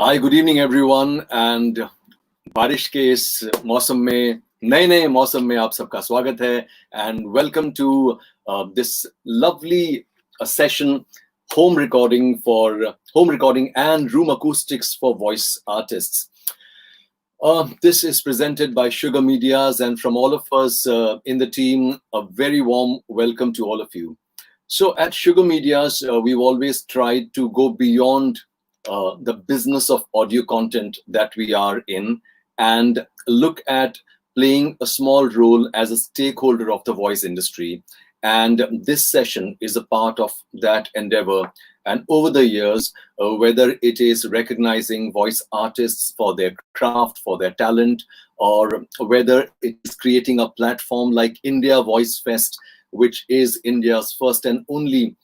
Hi, good evening everyone, and बारिश के इस मौसम में नए मौसम में आप सबका स्वागत है and welcome to this lovely session, home recording and room acoustics for voice artists. This is presented by Sugar Mediaz, and from all of us in the team, a very warm welcome to all of you. So at Sugar Mediaz, we've always tried to go beyond the business of audio content that we are in and look at playing a small role as a stakeholder of the voice industry. And this session is a part of that endeavor. And over the years, whether it is recognizing voice artists for their craft, for their talent, or whether it is creating a platform like India Voice Fest, which is India's first and only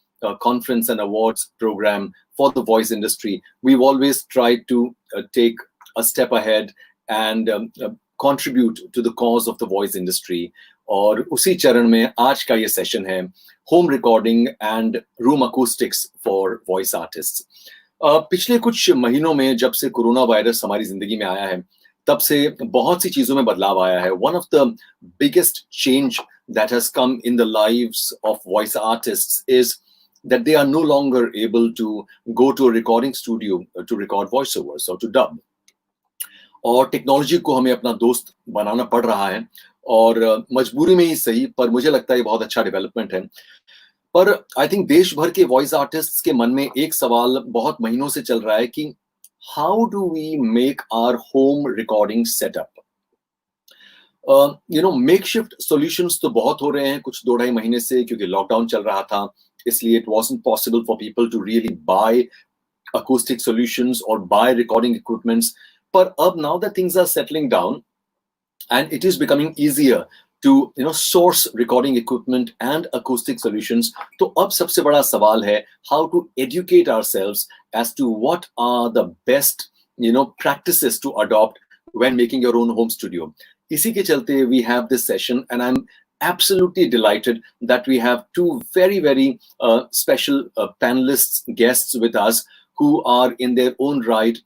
conference and awards program for the voice industry, we've always tried to take a step ahead and contribute to the cause of the voice industry. और उसी चरण में आज का ये session है home recording and room acoustics for voice artists. पिछले कुछ महीनों में जब से कोरोना वायरस हमारी जिंदगी में आया है, तब से बहुत सी चीजों में बदलाव आया है। One of the biggest change that has come in the lives of voice artists is that they are no longer able to go to a recording studio to record voiceovers or to dub. और technology को हमें अपना दोस्त बनाना पड़ रहा है, और मजबूरी में ही सही, पर मुझे लगता है ये बहुत अच्छा डेवलपमेंट है। पर आई थिंक देश भर के वॉइस आर्टिस्ट्स के मन में एक सवाल बहुत महीनों से चल रहा है कि how do we make our home recording setup. Makeshift solutions तो बहुत हो रहे हैं कुछ 2-2.5 महीने से, क्योंकि लॉकडाउन चल रहा था, इसलिए it wasn't possible for people to really buy acoustic solutions or buy recording equipments. But now that things are settling down and it is becoming easier to source recording equipment and acoustic solutions, तो अब सबसे बड़ा सवाल है how to educate ourselves as to what are the best practices to adopt when making your own home studio. इसी के चलते we have this session, and I'm absolutely delighted that we have two very special panelists, guests with us, who are in their own right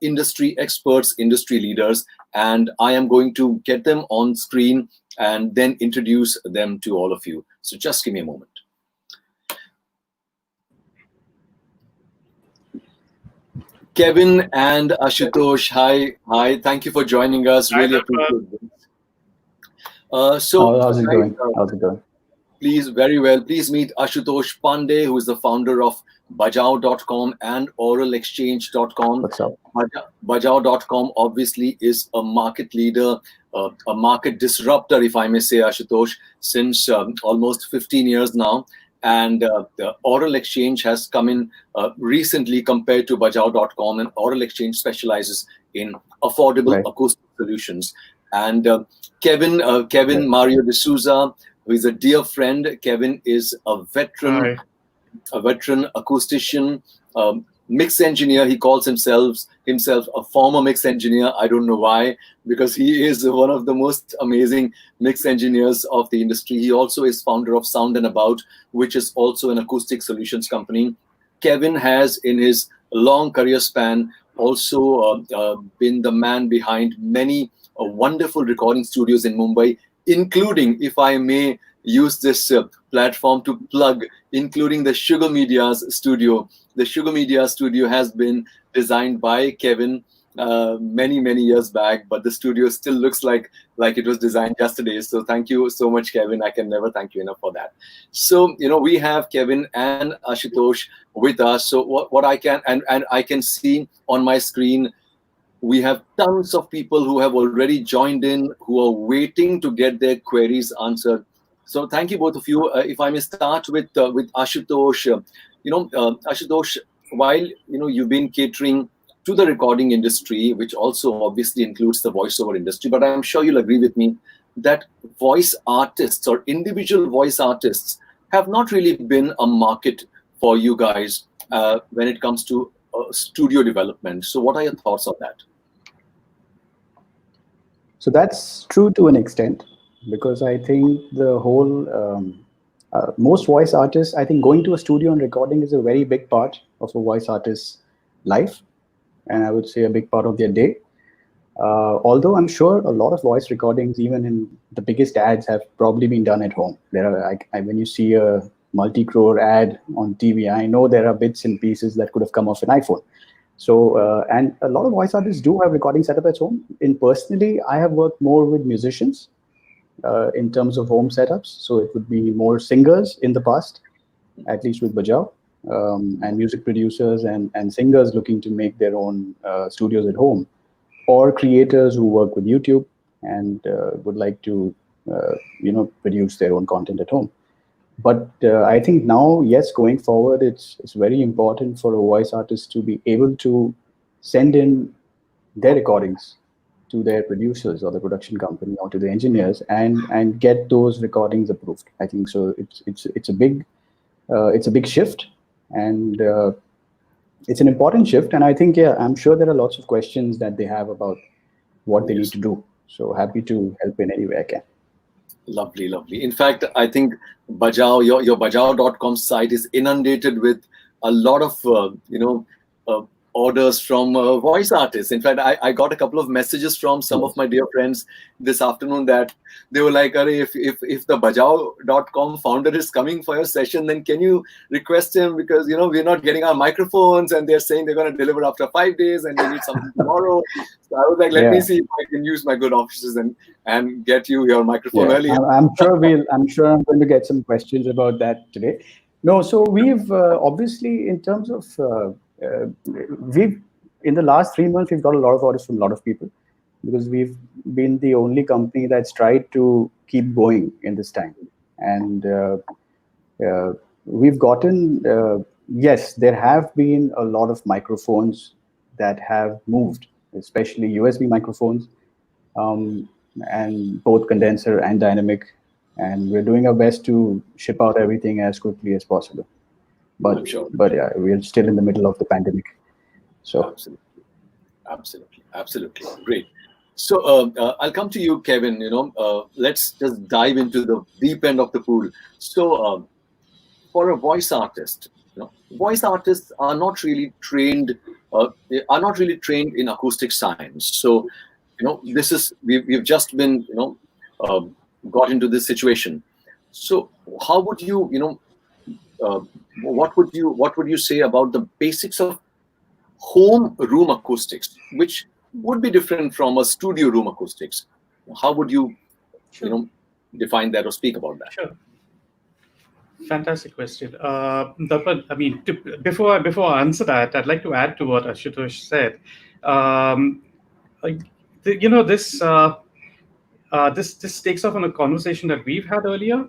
industry experts, industry leaders, and I am going to get them on screen and then introduce them to all of you. So just give me a moment. Kevin and Ashutosh, hi, thank you for joining us. Really appreciate it. How's it going? Please, very well. Please meet Ashutosh Pandey, who is the founder of Bajao.com and oralexchange.com. What's up? Bajao.com obviously is a market leader, a market disruptor, if I may say, Ashutosh, since almost 15 years now. And the Oral Exchange has come in recently compared to Bajao.com, and Oral Exchange specializes in affordable acoustic solutions. And Kevin Mario Dsouza, who is a dear friend. Kevin is a veteran acoustician, mix engineer. He calls himself a former mix engineer. I don't know why, because he is one of the most amazing mix engineers of the industry. He also is founder of Sound and About, which is also an acoustic solutions company. Kevin has, in his long career span, also been the man behind many wonderful recording studios in Mumbai, including, if I may use this platform to plug, including the Sugar Mediaz studio. The Sugar Mediaz studio has been designed by Kevin many years back, but the studio still looks like it was designed yesterday. So thank you so much, Kevin. I can never thank you enough for that. So we have Kevin and Ashutosh with us. So what I can, and I can see on my screen, we have tons of people who have already joined in, who are waiting to get their queries answered. So thank you, both of you. If I may start with Ashutosh. Ashutosh, while you've been catering to the recording industry, which also obviously includes the voiceover industry, but I'm sure you'll agree with me that voice artists or individual voice artists have not really been a market for you guys when it comes to studio development. So what are your thoughts on that? So that's true to an extent, because I think the whole, most voice artists, I think going to a studio and recording is a very big part of a voice artist's life. and I would say a big part of their day. Although I'm sure a lot of voice recordings, even in the biggest ads, have probably been done at home. There are, when you see a multi-crore ad on TV, I know there are bits and pieces that could have come off an iPhone. So, and a lot of voice artists do have recording setup at home. In personally, I have worked more with musicians in terms of home setups. So it would be more singers in the past, at least with Bajao, and music producers and singers looking to make their own studios at home, or creators who work with YouTube and would like to, produce their own content at home. But I think now, yes, going forward, it's very important for a voice artist to be able to send in their recordings to their producers or the production company or to the engineers and get those recordings approved. I think so. It's a big shift, and it's an important shift. And I think, yeah, I'm sure there are lots of questions that they have about what they need to do. So happy to help in any way I can. Lovely, lovely. In fact, I think Bajao, your Bajao.com site is inundated with a lot of orders from voice artists. In fact, I got a couple of messages from some of my dear friends this afternoon that they were like, if the Bajao.com founder is coming for your session, then can you request him, because we're not getting our microphones and they're saying they're going to deliver after 5 days and we need something tomorrow. So I was like, let me see if I can use my good offices and get you your microphone early. I'm sure I'm going to get some questions about that today. No, so we've obviously, in terms of we've, in the last 3 months, we've got a lot of orders from a lot of people, because we've been the only company that's tried to keep going in this time. And we've gotten, yes, there have been a lot of microphones that have moved, especially USB microphones, and both condenser and dynamic. And we're doing our best to ship out everything as quickly as possible. But yeah, we're still in the middle of the pandemic. So absolutely great. So I'll come to you, Kevin. Let's just dive into the deep end of the pool. So for a voice artist, voice artists are not really trained in acoustic science. So this is we've just been got into this situation. So how would you what would you say about the basics of home room acoustics, which would be different from a studio room acoustics? How would you define that or speak about that? Sure. Fantastic question. Darrpan, I mean, before I answer that, I'd like to add to what Ashutosh said. This takes off on a conversation that we've had earlier.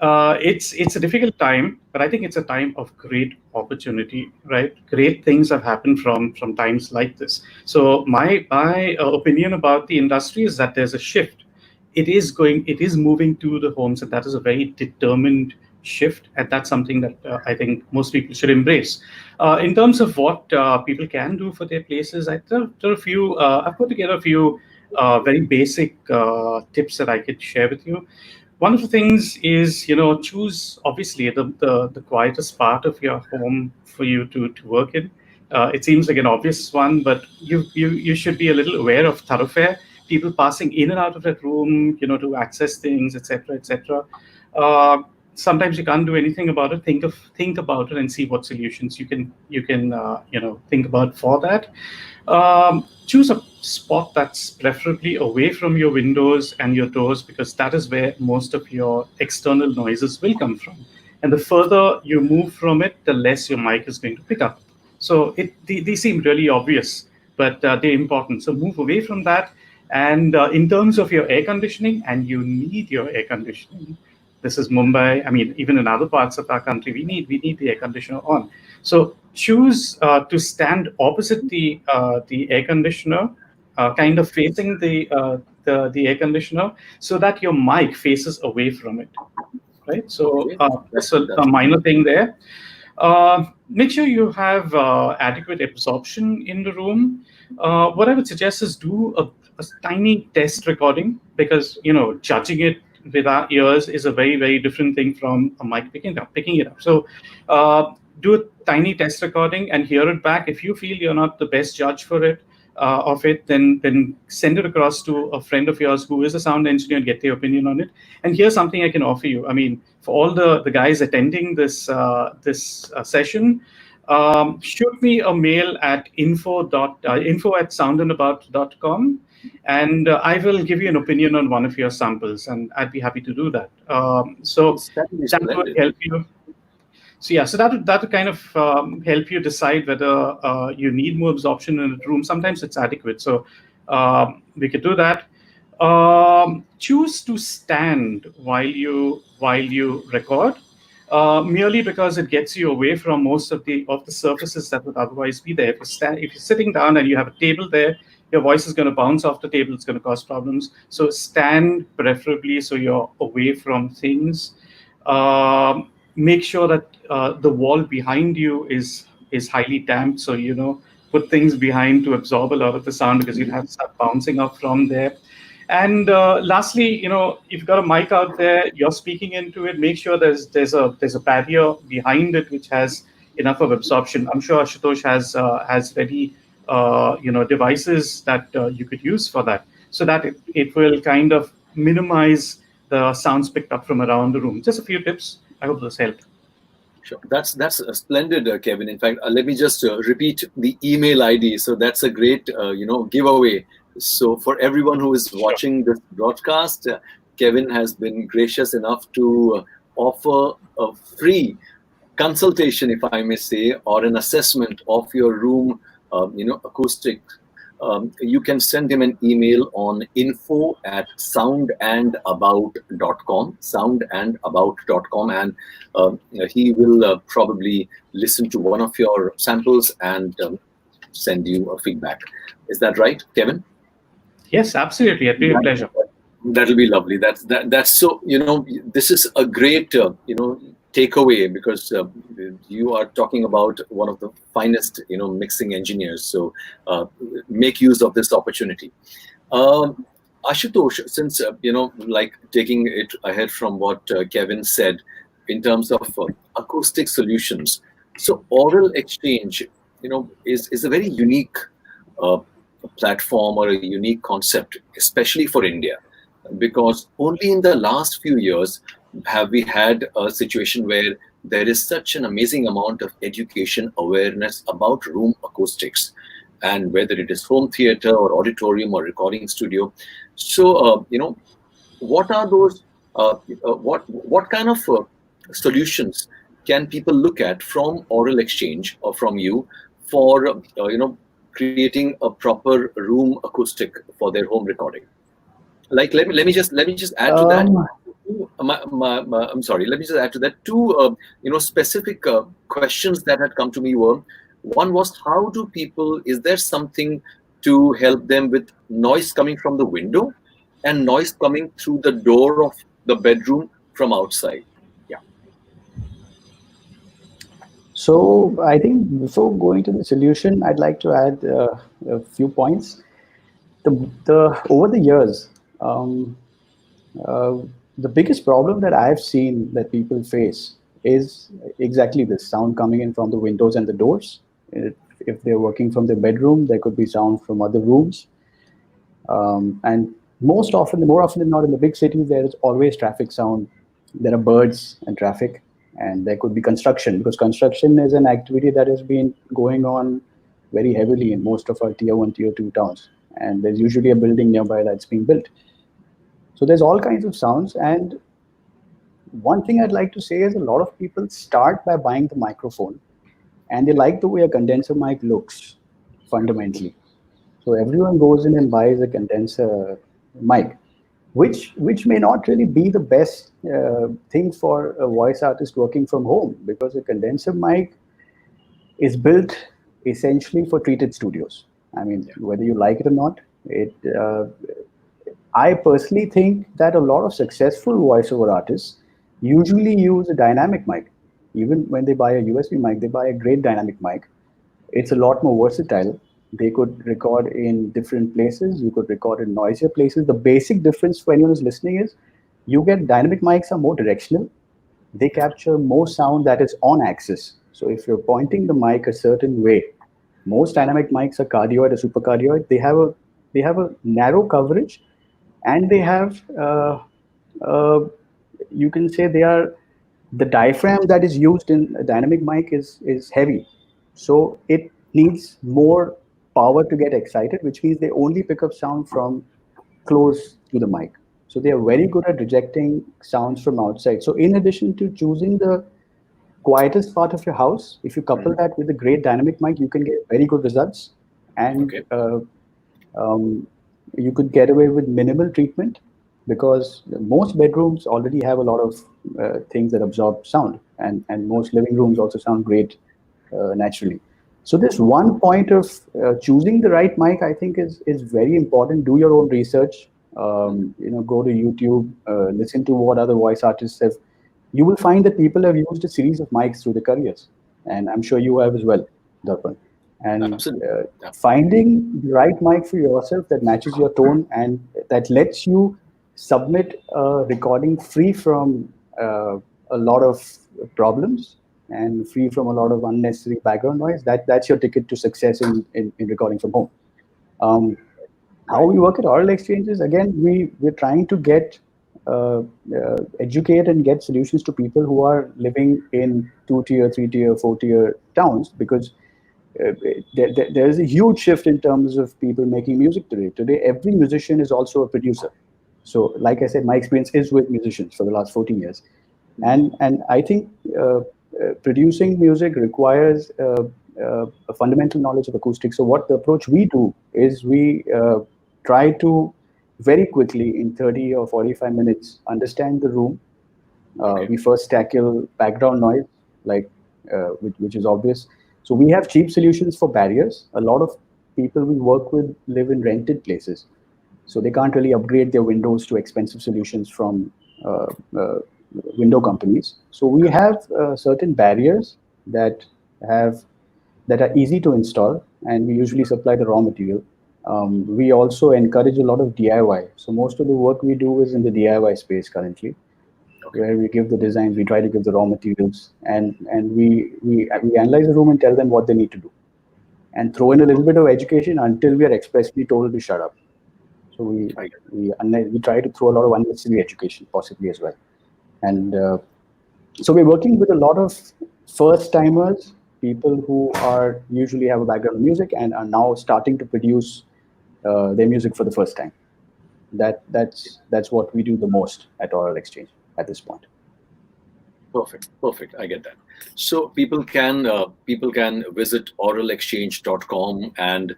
It's a difficult time, but I think it's a time of great opportunity, right? Great things have happened from times like this. So my opinion about the industry is that there's a shift. It is moving to the homes, and that is a very determined shift, and that's something that I think most people should embrace. In terms of what people can do for their places, I've put together a few very basic tips that I could share with you. One of the things is, choose obviously the quietest part of your home for you to work in. It seems like an obvious one, but you should be a little aware of thoroughfare, people passing in and out of that room, to access things, etc., etc. Sometimes you can't do anything about it. Think about it and see what solutions you can think about for that. Choose a spot that's preferably away from your windows and your doors, because that is where most of your external noises will come from. And the further you move from it, the less your mic is going to pick up. So these seem really obvious, but they're important. So move away from that. And in terms of your air conditioning, and you need your air conditioning. This is Mumbai. I mean, even in other parts of our country, we need the air conditioner on. So choose to stand opposite the air conditioner, kind of facing the air conditioner, so that your mic faces away from it. Right. So that's a minor thing there. Make sure you have adequate absorption in the room. What I would suggest is do a tiny test recording, because judging it with our ears is a very, very different thing from a mic picking it up. So do a tiny test recording and hear it back. If you feel you're not the best judge for it, then send it across to a friend of yours who is a sound engineer and get their opinion on it. And here's something I can offer you. I mean, for all the guys attending this session, shoot me a mail at info@soundandabout.com, and I will give you an opinion on one of your samples, and I'd be happy to do that. So that would help you. So yeah, so that would kind of help you decide whether you need more absorption in a room. Sometimes it's adequate, so we could do that. Choose to stand while you record, merely because it gets you away from most of the surfaces that would otherwise be there. If you're sitting down and you have a table there, your voice is going to bounce off the table. It's going to cause problems. So stand preferably so you're away from things. Make sure that the wall behind you is highly damped, so put things behind to absorb a lot of the sound, because you'll have stuff bouncing up from there. And lastly, if you've got a mic out there, you're speaking into it, make sure there's a barrier behind it which has enough of absorption. I'm sure Ashutosh has ready devices that you could use for that, so that it will kind of minimize the sounds picked up from around the room. Just a few tips. I hope this helped. Sure. That's splendid, Kevin. In fact, let me just repeat the email ID. So that's a great, giveaway. So for everyone who is watching this broadcast, Kevin has been gracious enough to offer a free consultation, if I may say, or an assessment of your room, acoustic. You can send him an email on info@soundandabout.com, soundandabout.com, and he will probably listen to one of your samples and send you a feedback. Is that right, Kevin? Yes, absolutely. It'd be a pleasure. That'll be lovely. That's so. This is a great takeaway, because you are talking about one of the finest mixing engineers. So make use of this opportunity. Ashutosh, since like taking it ahead from what Kevin said in terms of acoustic solutions, so Aural Exchange is a very unique platform or a unique concept, especially for India, because only in the last few years have we had a situation where there is such an amazing amount of education awareness about room acoustics, and whether it is home theater or auditorium or recording studio. So what are those what kind of solutions can people look at from Aural Exchange or from you for creating a proper room acoustic for their home recording? Like let me just add to that. I'm sorry. Let me just add to that. Two specific questions that had come to me were: one was, how do people? Is there something to help them with noise coming from the window and noise coming through the door of the bedroom from outside? Yeah. So I think before going to the solution, I'd like to add a few points. Over the years, the biggest problem that I've seen that people face is exactly this: sound coming in from the windows and the doors. If they're working from their bedroom, there could be sound from other rooms. And more often than not, in the big cities, there is always traffic sound. There are birds and traffic, and there could be construction, because construction is an activity that has been going on very heavily in most of our tier 1, tier 2 towns. And there's usually a building nearby that's being built. So there's all kinds of sounds. And one thing I'd like to say is a lot of people start by buying the microphone, and they like the way a condenser mic looks fundamentally. So everyone goes in and buys a condenser mic, which may not really be the best thing for a voice artist working from home, because a condenser mic is built essentially for treated studios. I mean, whether you like it or not, I personally think that a lot of successful voiceover artists usually use a dynamic mic. Even when they buy a USB mic, they buy a great dynamic mic. It's a lot more versatile. They could record in different places. You could record in noisier places. The basic difference for anyone who's listening is you get dynamic mics are more directional. They capture more sound that is on axis. So if you're pointing the mic a certain way, most dynamic mics are cardioid or supercardioid. They have a narrow coverage, and they have you can say they are the diaphragm that is used in a dynamic mic is heavy, so it needs more power to get excited, which means they only pick up sound from close to the mic. So they are very good at rejecting sounds from outside. So in addition to choosing the quietest part of your house, if you couple that with a great dynamic mic, you can get very good results, and Okay. um, you could get away with minimal treatment, because most bedrooms already have a lot of things that absorb sound, and most living rooms also sound great naturally. So this one point of choosing the right mic, I think, is very important. Do your own research. Go to YouTube, listen to what other voice artists have. You will find that people have used a series of mics through their careers, and I'm sure you have as well, Darpan. And Absolutely. Yeah. finding the right mic for yourself that matches your tone and that lets you submit a recording free from a lot of problems and free from a lot of unnecessary background noise, that's your ticket to success in recording from home. Um, how we work at oral exchanges, again, we're trying to get educate and get solutions to people who are living in 2-tier, 3-tier, 4-tier towns, because there is a huge shift in terms of people making music today. Today, every musician is also a producer. So, like I said, my experience is with musicians for the last 14 years. And I think producing music requires a fundamental knowledge of acoustics. So what the approach we do is we try to very quickly, in 30 or 45 minutes, understand the room. Okay. We first tackle background noise, like which is obvious. So we have cheap solutions for barriers. A lot of people we work with live in rented places, so they can't really upgrade their windows to expensive solutions from uh, uh, window companies. So we have certain barriers that have that are easy to install, and we usually supply the raw material. We also encourage a lot of DIY. So most of the work we do is in the DIY space currently, Okay. where we give the designs, we try to give the raw materials, and we analyze the room and tell them what they need to do, and throw in a little bit of education until we are expressly told to shut up. So I get we try to throw a lot of unnecessary education possibly as well. And so we're working with a lot of first timers, people who are usually have a background in music and are now starting to produce their music for the first time. That's what we do the most at Oral Exchange at this point. Perfect. Perfect. I get that. So people can visit oralexchange.com, and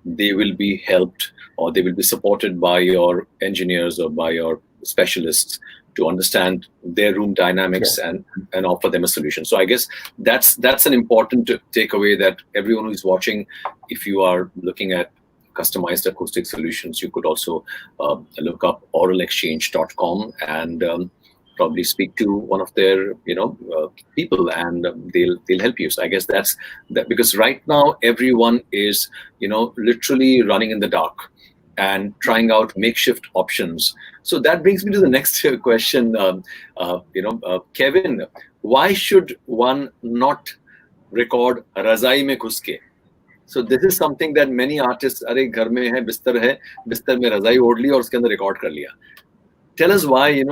they will be helped, or they will be supported by your engineers or by your specialists to understand their room dynamics, Yeah. and offer them a solution. So I guess that's an important takeaway, that everyone who is watching, if you are looking at customized acoustic solutions, you could also look up oralexchange.com, and probably speak to one of their people, and they'll help you. So I guess that's that, because right now everyone is literally running in the dark and trying out makeshift options. So that brings me to the next question. Kevin, why should one not record razai mein ghuske? So this is something that many artists, अरे घर में है बिस्तर है, बिस्तर में रजाई ओढ़ ली और उसके अंदर रिकॉर्ड कर लिया. Tell us why,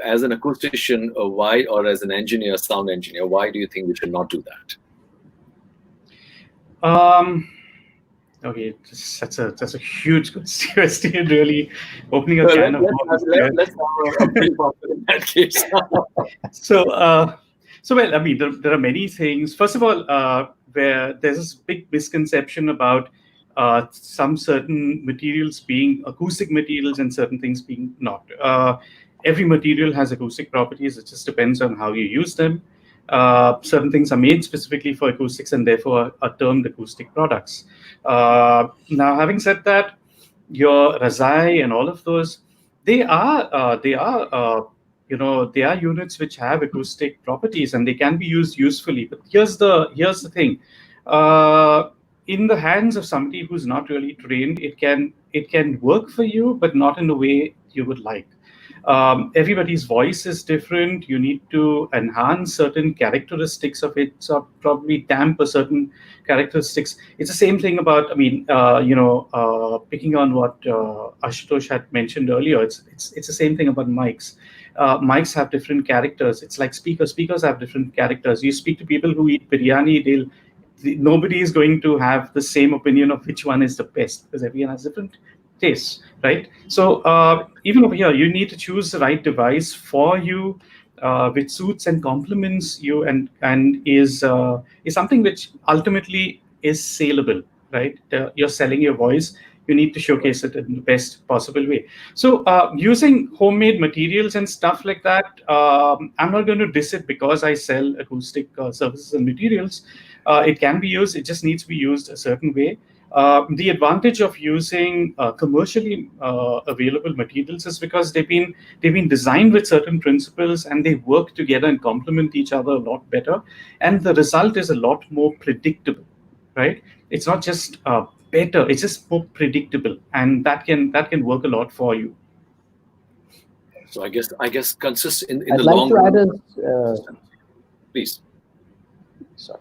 as an acoustician, why, or as an engineer, sound engineer, why do you think we should not do that? Okay, that's a huge question, really opening a can of worms. Let's have a brief answer in that case. So well, I mean, there are many things. First of all, where there's this big misconception about some certain materials being acoustic materials and certain things being not. Every material has acoustic properties. It just depends on how you use them. Certain things are made specifically for acoustics and therefore are termed acoustic products. Now, having said that, your razai and all of those, they are units which have acoustic properties and they can be used usefully. But here's the thing. In the hands of somebody who's not really trained, it can work for you, but not in the way you would like. Everybody's voice is different. You need to enhance certain characteristics of it, or probably damper certain characteristics. It's the same thing about, I mean, picking on what Ashutosh had mentioned earlier. It's the same thing about mics. Mics have different characters. It's like speakers. Speakers have different characters. You speak to people who eat biryani, nobody is going to have the same opinion of which one is the best, because everyone has different tastes, right? So even over here, you need to choose the right device for you, which suits and complements you, and is something which ultimately is saleable, right? You're selling your voice. You need to showcase it in the best possible way. So using homemade materials and stuff like that, I'm not going to diss it because I sell acoustic services and materials. It can be used. It just needs to be used a certain way. The advantage of using commercially available materials is because they've been designed with certain principles, and they work together and complement each other a lot better. And the result is a lot more predictable, right? It's not just better; it's just more predictable, and that can work a lot for you. So I guess consist in I'd the like long to run. add Please. sorry.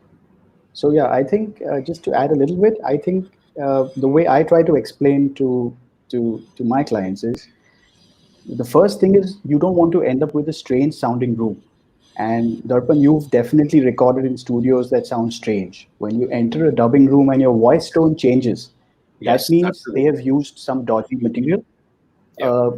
So yeah, I think just to add a little bit, I think the way I try to explain to my clients is, the first thing is, you don't want to end up with a strange sounding room. And Darrpan, you've definitely recorded in studios that sound strange. When you enter a dubbing room and your voice tone changes, Yes, that means absolutely. they have used some dodgy material. Yeah.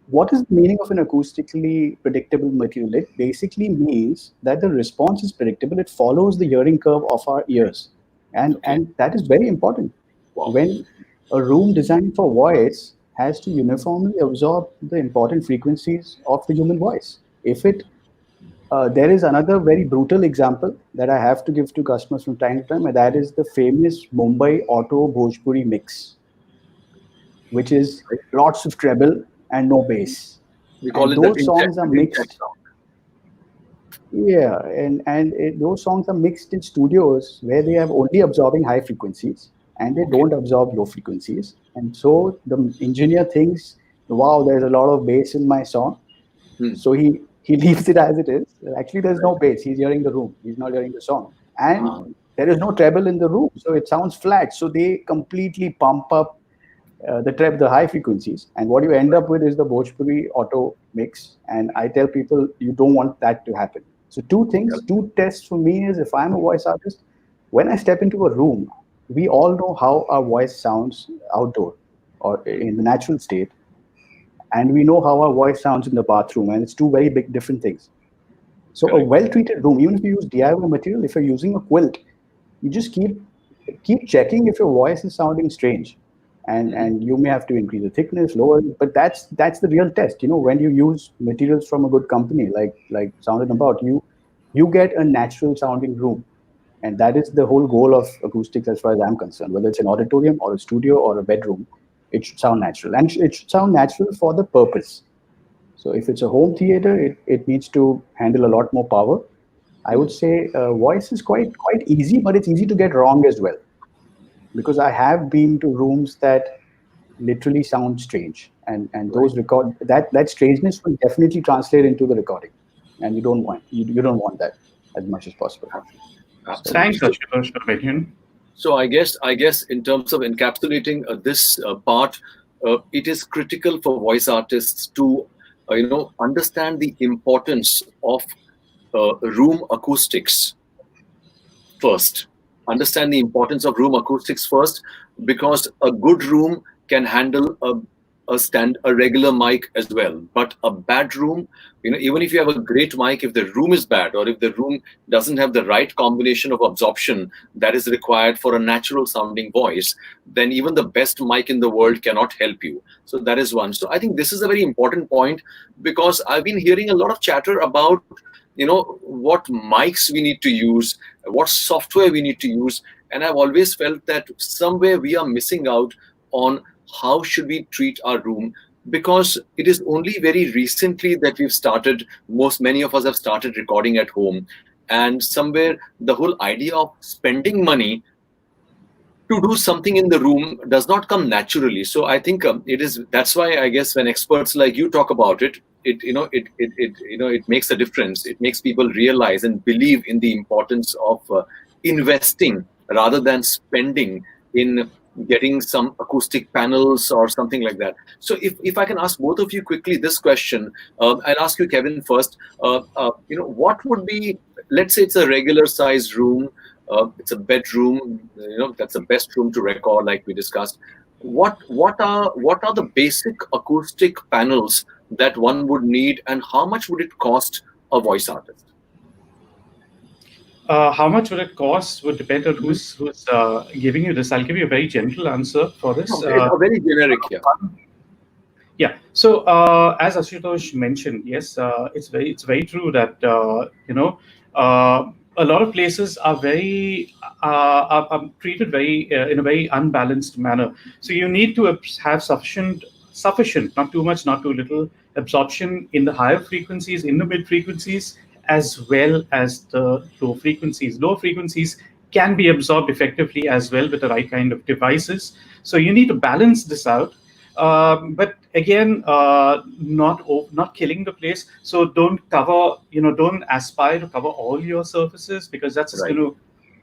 What is the meaning of an acoustically predictable material? It basically means that the response is predictable. It follows the hearing curve of our ears. And that is very important. Wow. When a room designed for voice has to uniformly absorb the important frequencies of the human voice. If it there is another very brutal example that I have to give to customers from time to time, and that is the famous Mumbai Auto Bhojpuri mix, which is lots of treble and no bass. We call And it the those songs are din check mixed. sound. Yeah, those songs are mixed in studios where they have only absorbing high frequencies and they don't absorb low frequencies. And so the engineer thinks, wow, there's a lot of bass in my song. So he leaves it as it is. Actually, there's no bass. He's hearing the room. He's not hearing the song. And there is no treble in the room. So it sounds flat. So they completely pump up the high frequencies, and what you end up with is the Bhojpuri auto mix. And I tell people, you don't want that to happen. So two tests for me is, if I'm a voice artist, when I step into a room, we all know how our voice sounds outdoor or in the natural state, and we know how our voice sounds in the bathroom, and it's two very big different things. So a well-treated room, even if you use DIY material, if you're using a quilt, you just keep checking if your voice is sounding strange, and you may have to increase the thickness, lower it, but that's the real test. When you use materials from a good company like Sound & About, you get a natural sounding room, and that is the whole goal of acoustics as far as I'm concerned. Whether it's an auditorium or a studio or a bedroom, it should sound natural, and it should sound natural for the purpose. So if it's a home theater, it needs to handle a lot more power. I would say voice is quite easy, but it's easy to get wrong as well, because I have been to rooms that literally sound strange, and those that strangeness will definitely translate into the recording, and you don't want that as much as possible. Thanks, Ashutosh, for the opinion. So I guess in terms of encapsulating this part, it is critical for voice artists to understand the importance of room acoustics first. Understand the importance of room acoustics first, because a good room can handle a regular mic as well. But a bad room, even if you have a great mic, if the room is bad, or if the room doesn't have the right combination of absorption that is required for a natural sounding voice, then even the best mic in the world cannot help you. So that is one. So I think this is a very important point, because I've been hearing a lot of chatter about what mics we need to use, what software we need to use, and I've always felt that somewhere we are missing out on how should we treat our room, because it is only very recently that we've started, many of us have started recording at home, and somewhere the whole idea of spending money to do something in the room does not come naturally. So I think that's why I guess when experts like you talk about it, it makes a difference. It makes people realize and believe in the importance of investing rather than spending in getting some acoustic panels or something like that. So if I can ask both of you quickly this question, I'll ask you, Kevin, first. What would be, let's say it's a regular sized room, it's a bedroom, that's the best room to record, like we discussed. What are the basic acoustic panels that one would need, and how much would it cost a voice artist? How much would it cost would depend on who's giving you this. I'll give you a very gentle answer for this. Okay, a very generic, yeah. Yeah. So as Ashutosh mentioned, yes, it's very true that a lot of places are are treated very in a very unbalanced manner. So you need to have sufficient, not too much, not too little, absorption in the higher frequencies, in the mid frequencies, as well as the low frequencies. Low frequencies can be absorbed effectively as well with the right kind of devices. So you need to balance this out. But again, not killing the place. So don't aspire to cover all your surfaces, because that's just going to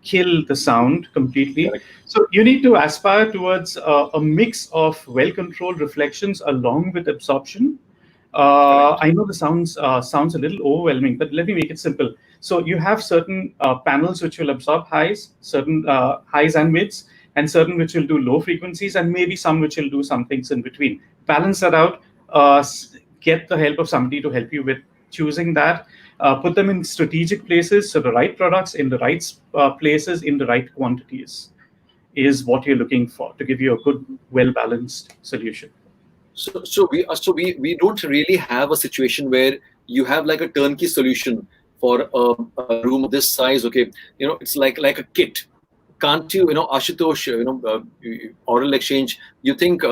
kill the sound completely. Correct. So you need to aspire towards a mix of well-controlled reflections along with absorption. I know the sounds a little overwhelming, but let me make it simple. So you have certain panels which will absorb highs, certain highs and mids, and certain which will do low frequencies, and maybe some which will do some things in between. Balance that out. Get the help of somebody to help you with choosing that. Put them in strategic places, so the right products in the right places in the right quantities is what you're looking for to give you a good, well-balanced solution. So we don't really have a situation where you have like a turnkey solution for a room of this size. Okay, it's like a kit. Can't you, Ashutosh, Oral Exchange, you think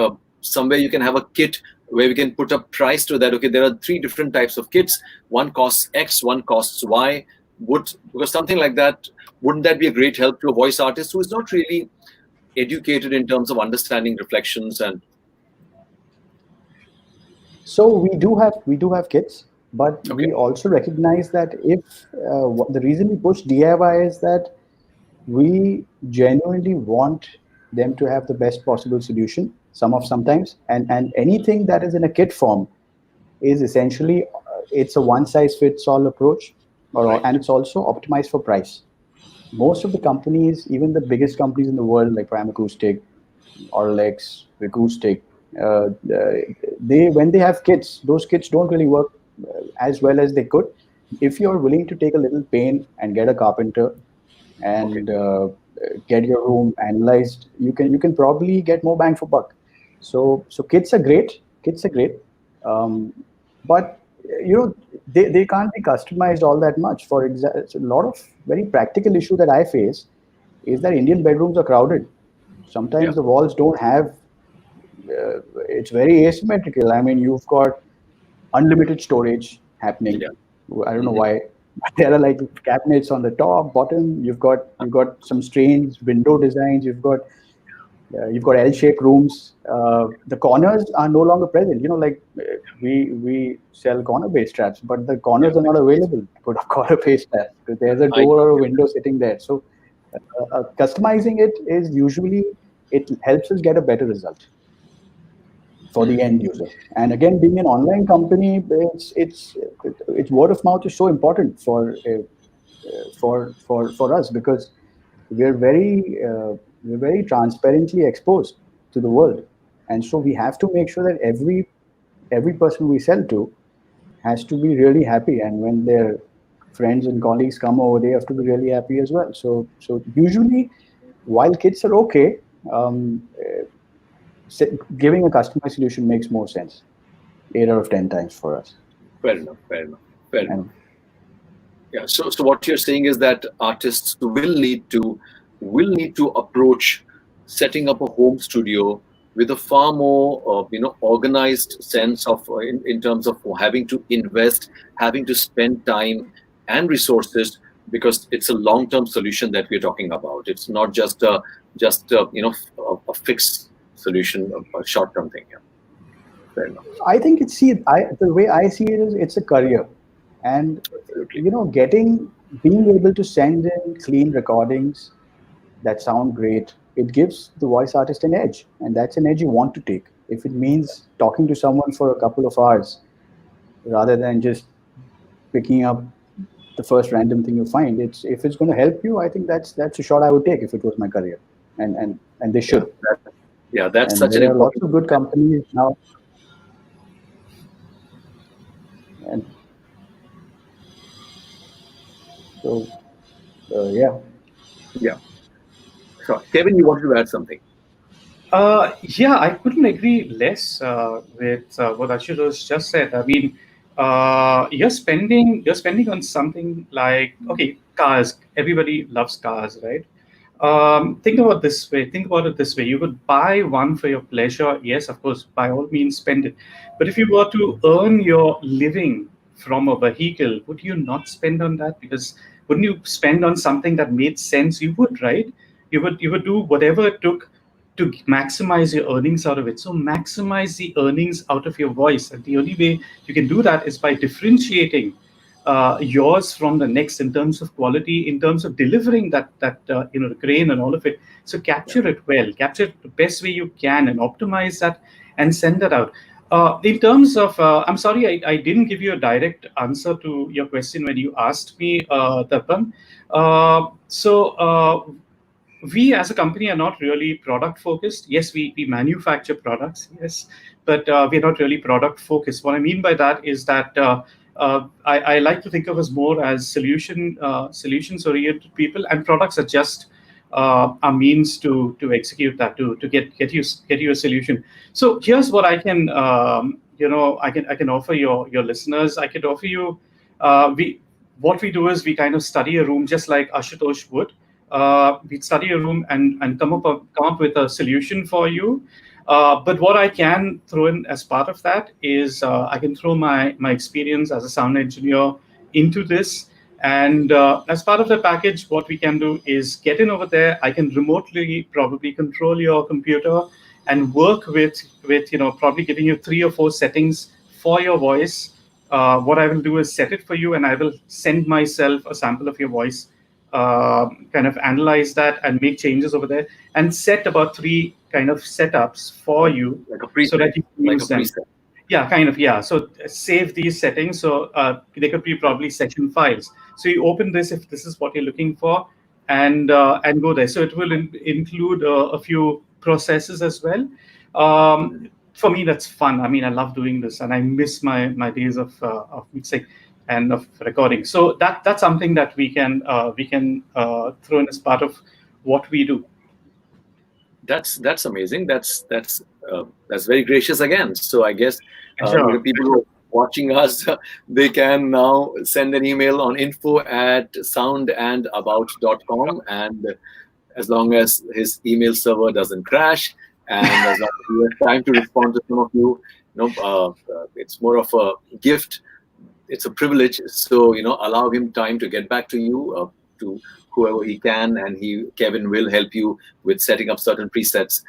somewhere you can have a kit where we can put a price to that? Okay, there are 3 different types of kits. One costs X, one costs Y. Because something like that, wouldn't that be a great help to a voice artist who is not really educated in terms of understanding reflections? And so we do have kits, but we also recognize that if the reason we push DIY is that we genuinely want them to have the best possible solution sometimes, and anything that is in a kit form is essentially it's a one size fits all approach, and it's also optimized for price. Most of the companies, even the biggest companies in the world like Prime Acoustic, Orlex, Acoustic, when they have kits, those kits don't really work as well as they could. If you're willing to take a little pain and get a carpenter and get your room analyzed, you can probably get more bang for buck. So kits are great. But they can't be customized all that much. For example, a lot of very practical issue that I face is that Indian bedrooms are crowded. Sometimes the walls don't have. It's very asymmetrical. I mean, you've got unlimited storage happening. I don't know why. There are like cabinets on the top, bottom. You've got some strange window designs. You've got L-shaped rooms. The corners are no longer present. Like we sell corner bass traps, but the corners are not available to put a corner bass trap. There's a door or a window sitting there. So customizing it is usually, it helps us get a better result for the end user. And again, being an online company, it's word of mouth is so important for us, because we're very transparently exposed to the world, and so we have to make sure that every person we sell to has to be really happy, and when their friends and colleagues come over, they have to be really happy as well. So usually, while kits are okay, giving a customized solution makes more sense 8 out of 10 times for us. Fair enough. Yeah. So what you're saying is that artists will need to approach setting up a home studio with a far more organized sense of in terms of having to invest, having to spend time and resources, because it's a long-term solution that we're talking about. It's not just a just a fixed solution, a short-term thing. Yeah. Fair enough. I think the way I see it is it's a career, and Absolutely. being able to send in clean recordings that sound great, it gives the voice artist an edge, and that's an edge you want to take. If it means talking to someone for a couple of hours rather than just picking up the first random thing you find, if it's going to help you, I think that's a shot I would take if it was my career, and they should. That's And such an there are lots important. of good companies now, and so yeah. Yeah. So, Kevin, you wanted to add something? Yeah, I couldn't agree less with what Ashutosh just said. I mean, you're spending on something like, okay, cars. Everybody loves cars, right? Think about this way. Think about it this way. You could buy one for your pleasure. Yes, of course, by all means, spend it. But if you were to earn your living from a vehicle, would you not spend on that? Because wouldn't you spend on something that made sense? You would, right? You would do whatever it took to maximize your earnings out of it. So maximize the earnings out of your voice, and the only way you can do that is by differentiating yours from the next in terms of quality, in terms of delivering the grain and all of it. So capture it well, capture it the best way you can, and optimize that and send that out. In terms of, I'm sorry, I didn't give you a direct answer to your question when you asked me, Darpan. We as a company are not really product focused. Yes, we manufacture products, yes, but we're not really product focused. What I mean by that is that I like to think of us more as solutions oriented people, and products are just a means to execute that, to get you a solution. So here's what I can I can offer your listeners. I could offer you we what we do is we kind of study a room just like Ashutosh would. We'd study a room and come up with a solution for you. But what I can throw in as part of that is I can throw my experience as a sound engineer into this. And as part of the package, what we can do is get in over there. I can remotely probably control your computer and work with probably giving you 3 or 4 settings for your voice. What I will do is set it for you, and I will send myself a sample of your voice, kind of analyze that and make changes over there, and set about 3 kind of setups for you, Like a preset. so that you can Like use a them. preset. Yeah, kind of, yeah. So save these settings. So they could be probably section files. So you open this if this is what you're looking for, and go there. So it will include a few processes as well. For me, that's fun. I mean, I love doing this, and I miss my days of mixing and of recording. So that's something that we can throw in as part of what we do. That's amazing. That's very gracious again. So I guess Sure. people who are watching us, they can now send an email on info@soundandabout.com, and as long as his email server doesn't crash, and as long as he has time to respond to some of you, it's more of a gift. It's a privilege. So allow him time to get back to you, to whoever he can, and Kevin will help you with setting up certain presets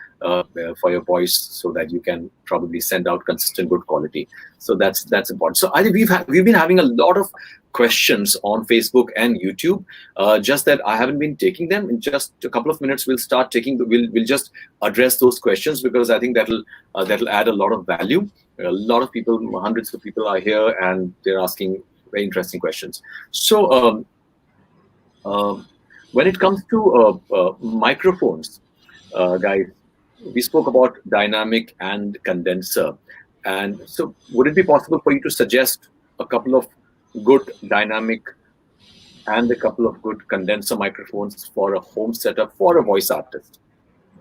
for your voice, so that you can probably send out consistent good quality. So that's important. So I think we've been having a lot of questions on Facebook and YouTube, just that I haven't been taking them. In just a couple of minutes, we'll start taking. We'll just address those questions, because I think that'll add a lot of value. A lot of people, hundreds of people are here, and they're asking very interesting questions. So when it comes to microphones, guys, we spoke about dynamic and condenser. And so would it be possible for you to suggest a couple of good dynamic and a couple of good condenser microphones for a home setup for a voice artist?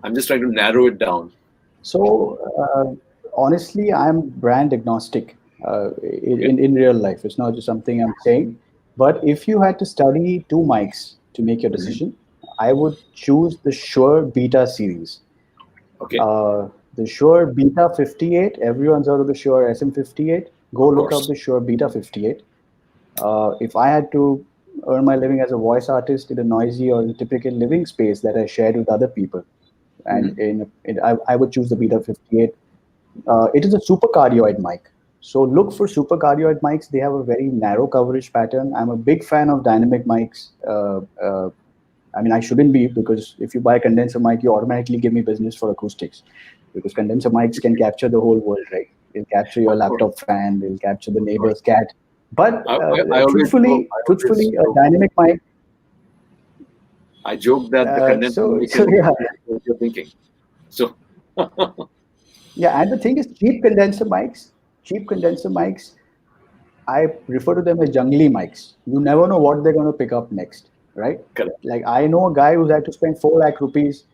I'm just trying to narrow it down. So honestly, I'm brand agnostic in real life. It's not just something I'm saying. But if you had to study 2 mics to make your decision, I would choose the Shure Beta series. Okay. The Shure Beta 58. Everyone's heard of the Shure SM58. Go look up the Shure Beta 58. If I had to earn my living as a voice artist in a noisy or typical living space that I shared with other people. And I would choose the Beta 58. It is a super cardioid mic. So look for super cardioid mics. They have a very narrow coverage pattern. I'm a big fan of dynamic mics. I mean, I shouldn't be, because if you buy a condenser mic, you automatically give me business for acoustics, because condenser mics can capture the whole world, right? They'll capture your laptop fan, they'll capture the neighbor's cat. But truthfully, a dynamic mic. I joke that the condenser mic is what you're thinking. So yeah, and the thing is, cheap condenser mics, I refer to them as jungly mics. You never know what they're going to pick up next, right? Correct. Like, I know a guy who's had to spend 4 lakh rupees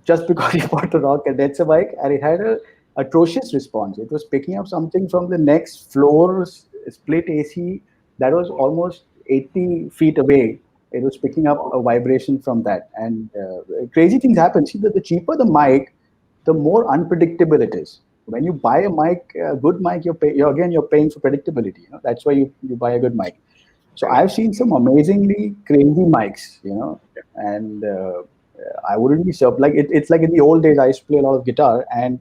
just because he bought a raw condenser mic, and it had a atrocious response. It was picking up something from the next floor's split AC that was almost 80 feet away. It was picking up a vibration from that, and crazy things happen. See, the cheaper the mic, the more unpredictable it is. When you buy a mic, a good mic, you're paying for predictability. You know? That's why you buy a good mic. So I've seen some amazingly crazy mics, and I wouldn't be surprised. Like it's like in the old days, I used to play a lot of guitar, and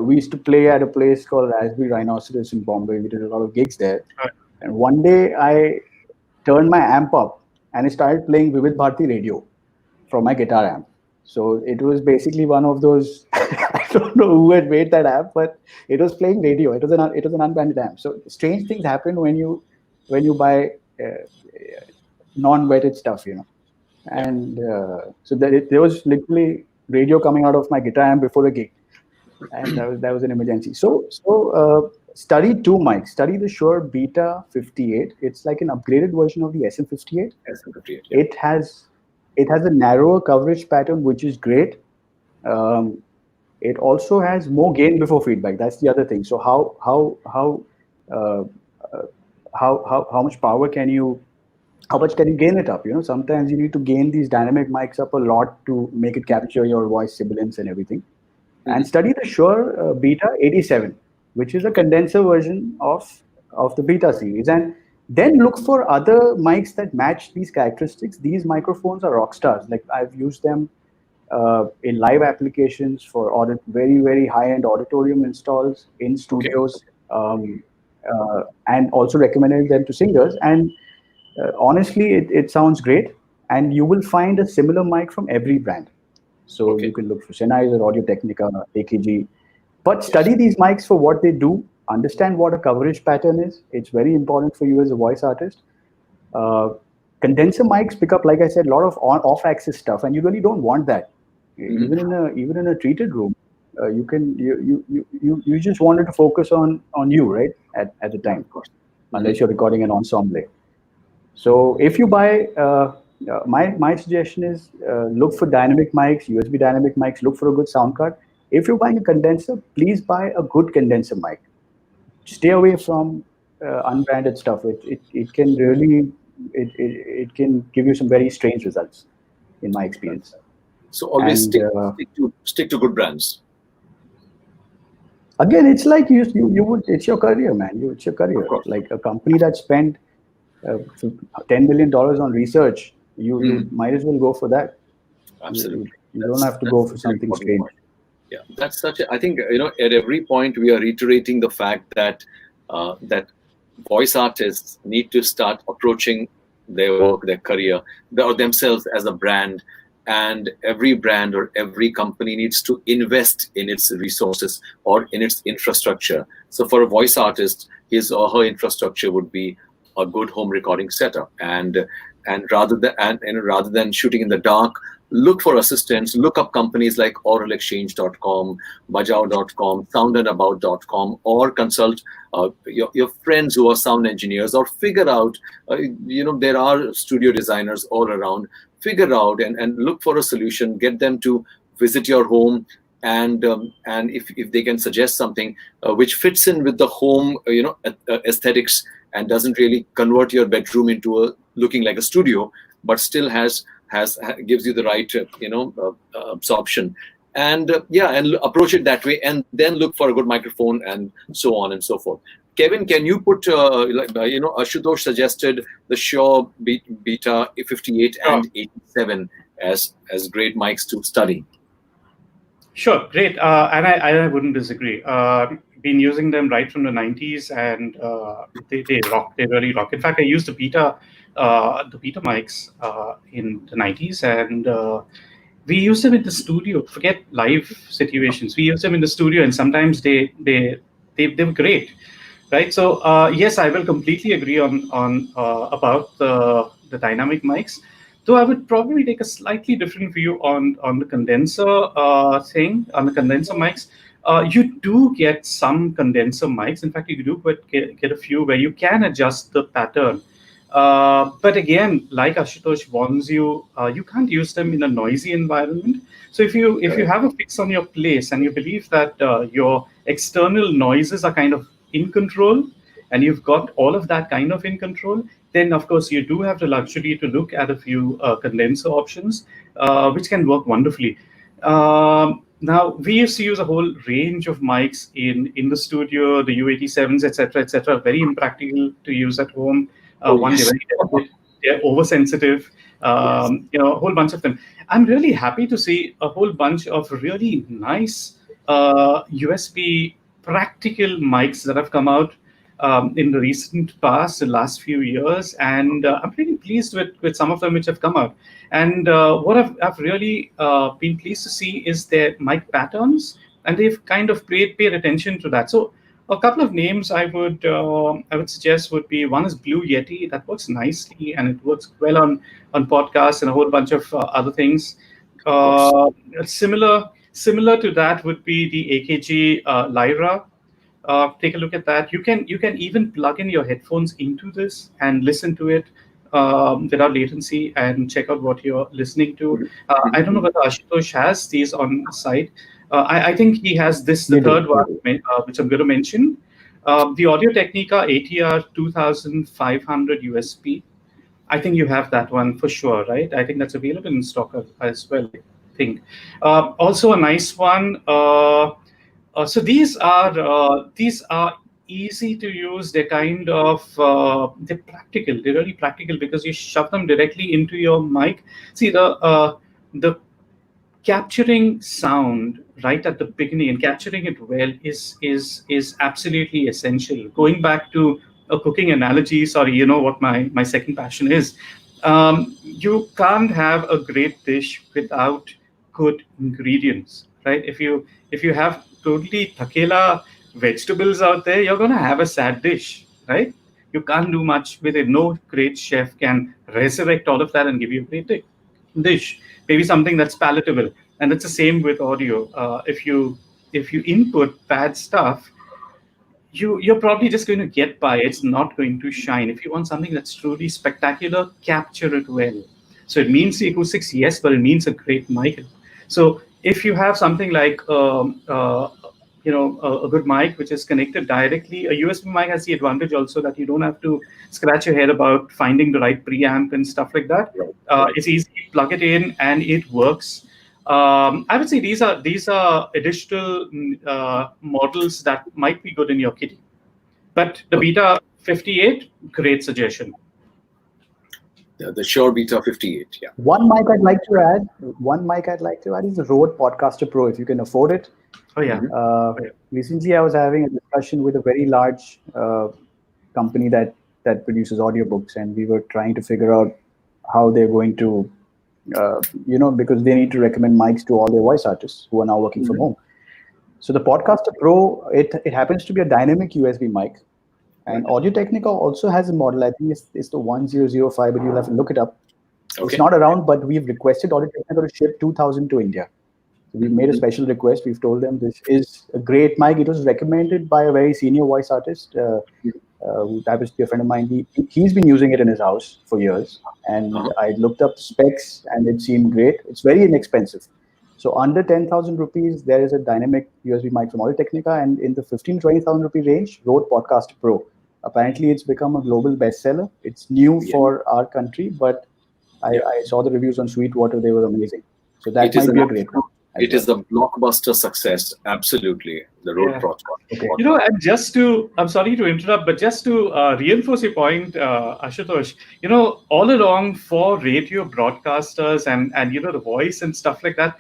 we used to play at a place called Raspberry Rhinoceros in Bombay. We did a lot of gigs there. Right. And one day I turned my amp up and I started playing Vivid Bharati radio from my guitar amp. So it was basically one of those, I don't know who had made that amp, but it was playing radio. It was an unbranded amp. So strange things happen when you buy non-vetted stuff, And so there was literally radio coming out of my guitar amp before the gig, and that was an emergency. So study 2 mics. Study the Shure Beta 58. It's like an upgraded version of the SM58. SM58. Yeah. It has a narrower coverage pattern, which is great. It also has more gain before feedback. That's the other thing. So how much power can you? How much can you gain it up? Sometimes you need to gain these dynamic mics up a lot to make it capture your voice sibilance and everything. Mm-hmm. And study the Shure Beta 87, which is a condenser version of the Beta series. And then look for other mics that match these characteristics. These microphones are rock stars. Like, I've used them in live applications for very, very high-end auditorium installs in studios, and also recommended them to singers. And honestly, it sounds great, and you will find a similar mic from every brand. So you can look for Sennheiser, Audio-Technica, AKG, but study these mics for what they do. Understand what a coverage pattern is. It's very important for you as a voice artist. Condenser mics pick up, like I said, a lot of off-axis stuff, and you really don't want that. Mm-hmm. Even in a treated room, you just wanted to focus on you, right? At the time, of course, unless you're recording an ensemble. So if you buy, my suggestion is look for dynamic mics, USB dynamic mics. Look for a good sound card. If you're buying a condenser, please buy a good condenser mic. Stay away from unbranded stuff. It can really it can give you some very strange results, in my experience. So always stick to good brands. Again, it's like you would. It's your career, man. It's your career. Like a company that spent $10 million on research, you might as well go for that. Absolutely. You don't have to go for something strange. Yeah, that's I think, at every point we are reiterating the fact that that voice artists need to start approaching their work, their career, or themselves as a brand. And every brand or every company needs to invest in its resources or in its infrastructure. So for a voice artist, his or her infrastructure would be a good home recording setup, and rather than shooting in the dark, look for assistants. Look up companies like oralexchange.com, bajao.com, soundandabout.com, or consult your friends who are sound engineers, or figure out there are studio designers all around. Figure out and look for a solution. Get them to visit your home, and if they can suggest something which fits in with the home aesthetics and doesn't really convert your bedroom into looking like a studio, but still gives you the right absorption, and approach it that way, and then look for a good microphone, and so on and so forth. Kevin, can you put, Ashutosh suggested the Shure Beta 58 and 87 as great mics to study. Sure, great. And I wouldn't disagree. Been using them right from the 90s, and they rock. They really rock. In fact, I used the Beta mics in the 90s, and we use them in the studio. Forget live situations. We use them in the studio, and sometimes they were great, right? So yes, I will completely agree on about the dynamic mics. Though I would probably take a slightly different view on the condenser thing, on the condenser mics. You do get some condenser mics. In fact, you do get a few where you can adjust the pattern. But again, like Ashutosh warns you, you can't use them in a noisy environment. So if you have a fix on your place and you believe that your external noises are kind of in control, and you've got all of that kind of in control, then of course you do have the luxury to look at a few condenser options, which can work wonderfully. Now, we used to use a whole range of mics in the studio, the U87s, etc., very impractical to use at home. They're oversensitive, a whole bunch of them. I'm really happy to see a whole bunch of really nice USB practical mics that have come out in the recent past, the last few years, and I'm pretty pleased with some of them which have come out. And what I've really been pleased to see is their mic patterns, and they've kind of paid attention to that. So a couple of names I would suggest would be, one is Blue Yeti. That works nicely, and it works well on podcasts and a whole bunch of other things. Similar to that would be the AKG Lyra. Take a look at that. You can even plug in your headphones into this and listen to it without latency and check out what you're listening to. I don't know whether Ashutosh has these on site. I think he has this, the third one, which I'm going to mention. The Audio-Technica Atr 2500 USB. I think you have that one for sure, right? I think that's available in stock as well, I think. Also a nice one. So these are easy to use. They're kind of they're practical. They're really practical because you shove them directly into your mic. See, the capturing sound right at the beginning and capturing it well is absolutely essential. Going back to a cooking analogy, sorry, you know what my second passion is. You can't have a great dish without good ingredients, right? If you have totally thakela vegetables out there, you're going to have a sad dish, right? You can't do much with it. No great chef can resurrect all of that and give you a great dish. Maybe something that's palatable. And it's the same with audio. If you input bad stuff, you're probably just going to get by. It's not going to shine. If you want something that's truly spectacular, capture it well. So it means the acoustics, yes, but it means a great mic. So if you have something like a good mic which is connected directly, a USB mic has the advantage also that you don't have to scratch your head about finding the right preamp and stuff like that. It's easy, plug it in, and it works. I would say these are additional models that might be good in your kitty. But the Beta 58, great suggestion. The Shure Beta 58, yeah. One mic I'd like to add is the Rode Podcaster Pro, if you can afford it. Oh yeah. Recently, I was having a discussion with a very large company that produces audiobooks, and we were trying to figure out how they're going to, because they need to recommend mics to all their voice artists who are now working from home. So the Podcaster Pro, it happens to be a dynamic USB mic. And Audio-Technica also has a model. I think it's the 1005, but you'll have to look it up. Okay. It's not around, but we've requested Audio-Technica to ship 2,000 to India. So we've made a special request. We've told them this is a great mic. It was recommended by a very senior voice artist who happens to be a friend of mine. He's been using it in his house for years. And I looked up specs, and it seemed great. It's very inexpensive. So under 10,000 rupees, there is a dynamic USB mic from Audio-Technica, and in the 15,000 to 20,000 rupee range, Rode Podcaster Pro. Apparently, it's become a global bestseller. It's new for our country, but I saw the reviews on Sweetwater. They were amazing. So that might be a great one. It is a blockbuster success. Absolutely. The Rode broadcast. Okay. You know, and I'm sorry to interrupt, but just to reinforce your point, Ashutosh, you know, all along for radio broadcasters and, you know, the voice and stuff like that,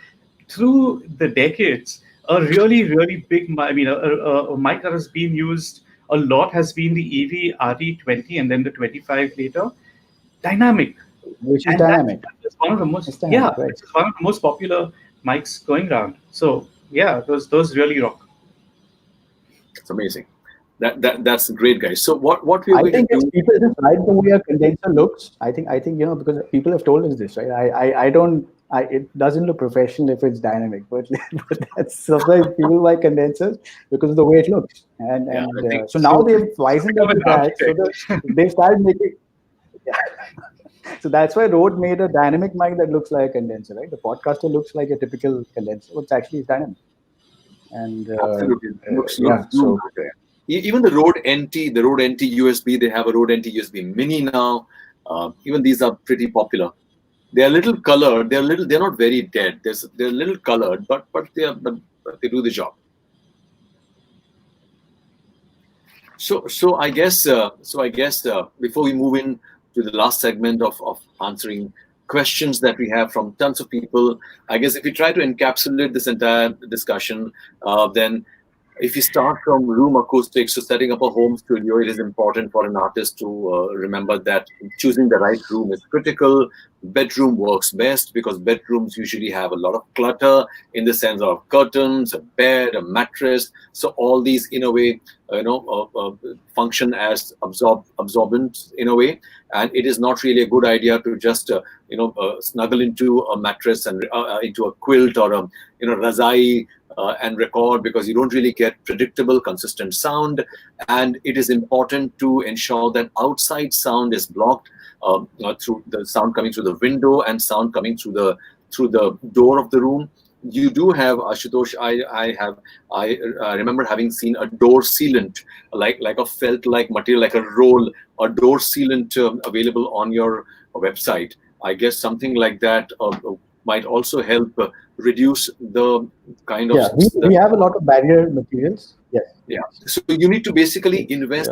through the decades, a really, really big, a mic that has been used a lot has been the EV RE20 and then the 25 later. Dynamic. Which is And dynamic. that's one of the most, It's dynamic, right. which is one of the most popular mics going around. So yeah, those really rock. It's amazing. That's great, guys. So what we're I going think to if do? people just like the way a condenser looks, I think you know, because people have told us this, right? It doesn't look professional if it's dynamic, but that's sometimes people buy condensers because of the way it looks, and so now they've wisened up with that, so they started making. Yeah. So that's why Rode made a dynamic mic that looks like a condenser, right? The podcaster looks like a typical condenser, but it's actually dynamic. And Absolutely. Looks so even the Rode NT, USB, they have a Rode NT USB Mini now. Even these are pretty popular. They're a little colored. They're not very dead. They're a little colored, but they do the job. So I guess before we move in to the last segment of answering questions that we have from tons of people, I guess if we try to encapsulate this entire discussion, then if you start from room acoustics to setting up a home studio, it is important for an artist to remember that choosing the right room is critical. Bedroom works best because bedrooms usually have a lot of clutter in the sense of curtains, a bed, a mattress. So all these, in a way, function as absorbent in a way. And it is not really a good idea to just snuggle into a mattress and into a quilt or a razai and record, because you don't really get predictable, consistent sound. And it is important to ensure that outside sound is blocked through the sound coming through the window and sound coming through the door of the room. You do have, Ashutosh, I remember having seen a door sealant, like a felt-like material, like a roll, a door sealant available on your website. I guess something like that might also help reduce the kind of... Yeah, we have a lot of barrier materials. Yes. Yeah. So you need to basically invest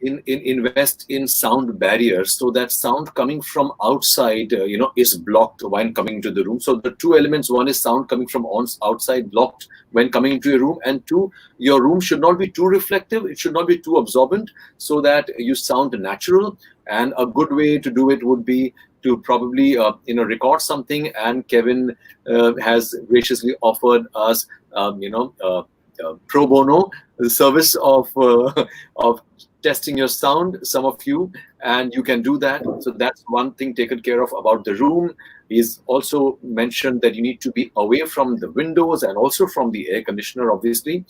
invest in sound barriers so that sound coming from outside is blocked when coming into the room. So the two elements: one is sound coming from outside blocked when coming into your room, and two, your room should not be too reflective, it should not be too absorbent, so that you sound natural. And a good way to do it would be to probably record something, and Kevin has graciously offered us pro bono, the service of testing your sound, some of you, and you can do that. So that's one thing taken care of about the room. He's also mentioned that you need to be away from the windows and also from the air conditioner, obviously,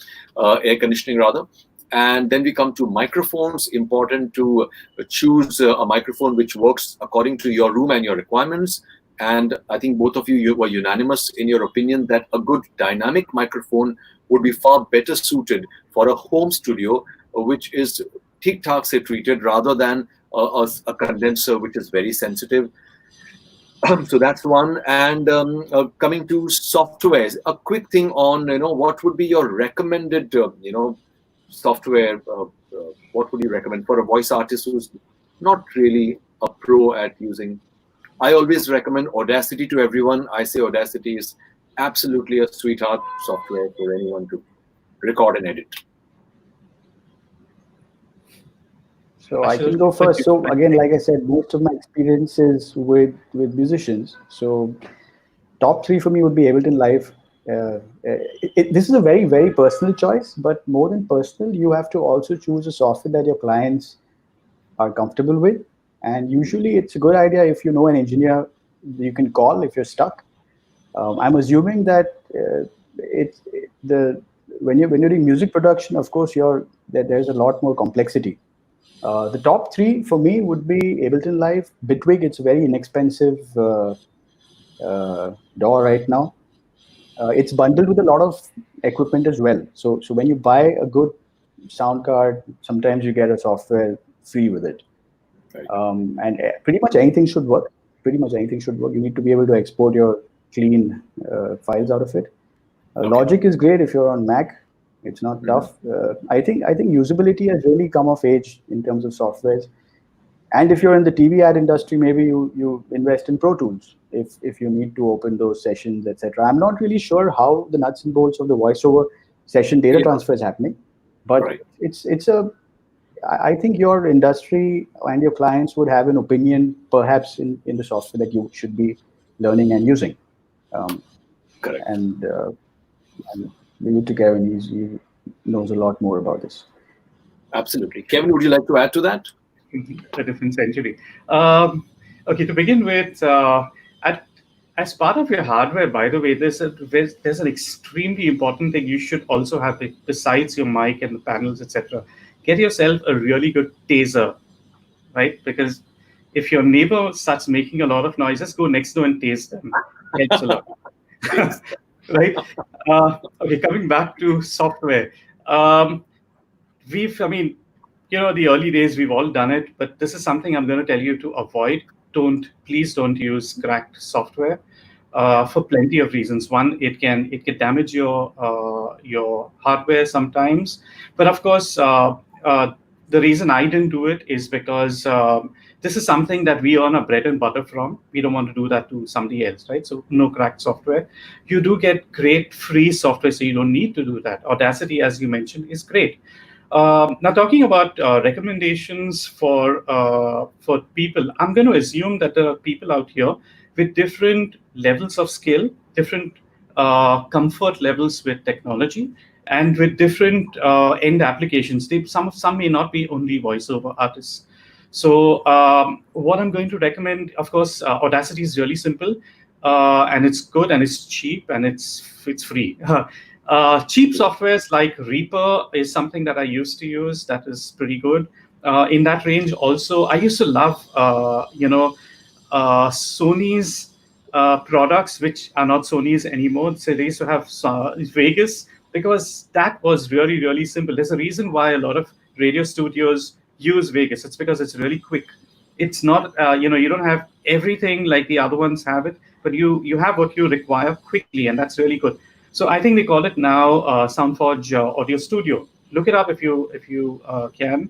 air conditioning rather. And then we come to microphones. Important to choose a microphone which works according to your room and your requirements. And I think both of you were unanimous in your opinion that a good dynamic microphone would be far better suited for a home studio, which is tik-tak say treated, rather than a condenser which is very sensitive. So that's one. And coming to softwares, a quick thing on what would be your recommended software. What would you recommend for a voice artist who's not really a pro at using? I always recommend Audacity to everyone. I say Audacity is absolutely a sweetheart software for anyone to record and edit. So I can go first. So again, like I said, most of my experiences with musicians. So top three for me would be Ableton Live. This is a very, very personal choice, but more than personal, you have to also choose a software that your clients are comfortable with. And usually it's a good idea if you know an engineer you can call if you're stuck. I'm assuming that when you're doing music production, of course, there's a lot more complexity. The top three for me would be Ableton Live, Bitwig. It's a very inexpensive DAW right now. It's bundled with a lot of equipment as well. So when you buy a good sound card, sometimes you get a software free with it. And pretty much anything should work. You need to be able to export your clean files out of it. Logic is great if you're on Mac. It's not tough. I think usability has really come of age in terms of softwares. And if you're in the TV ad industry, maybe you invest in Pro Tools if you need to open those sessions, etc. I'm not really sure how the nuts and bolts of the voiceover session data transfer is happening, but I think your industry and your clients would have an opinion, perhaps in the software that you should be learning and using. Correct. And leave it to Kevin. He knows a lot more about this. Absolutely. Kevin, would you like to add to that? A different century. Okay, to begin with, as part of your hardware, by the way, there's an extremely important thing you should also have besides your mic and the panels, etc. Get yourself a really good taser, right? Because if your neighbor starts making a lot of noise, just go next door and tase them. Helps a lot. Right? Okay, coming back to software. The early days, we've all done it, but this is something I'm going to tell you to avoid. Please don't use cracked software for plenty of reasons. One, it can damage your hardware sometimes. But of course, the reason I didn't do it is because this is something that we earn our bread and butter from. We don't want to do that to somebody else, right? So no cracked software. You do get great free software, so you don't need to do that. Audacity, as you mentioned, is great. Now, talking about recommendations for people, I'm going to assume that there are people out here with different levels of skill, different comfort levels with technology, and with different end applications. Some may not be only voiceover artists. So what I'm going to recommend, of course, Audacity is really simple, and it's good, and it's cheap, and it's free. Cheap softwares like Reaper is something that I used to use. That is pretty good. In that range, also, I used to love, Sony's products, which are not Sony's anymore. So they used to have Vegas, because that was really, really simple. There's a reason why a lot of radio studios use Vegas. It's because it's really quick. It's not, you don't have everything like the other ones have it, but you have what you require quickly, and that's really good. So I think they call it now SoundForge Audio Studio. Look it up if you can.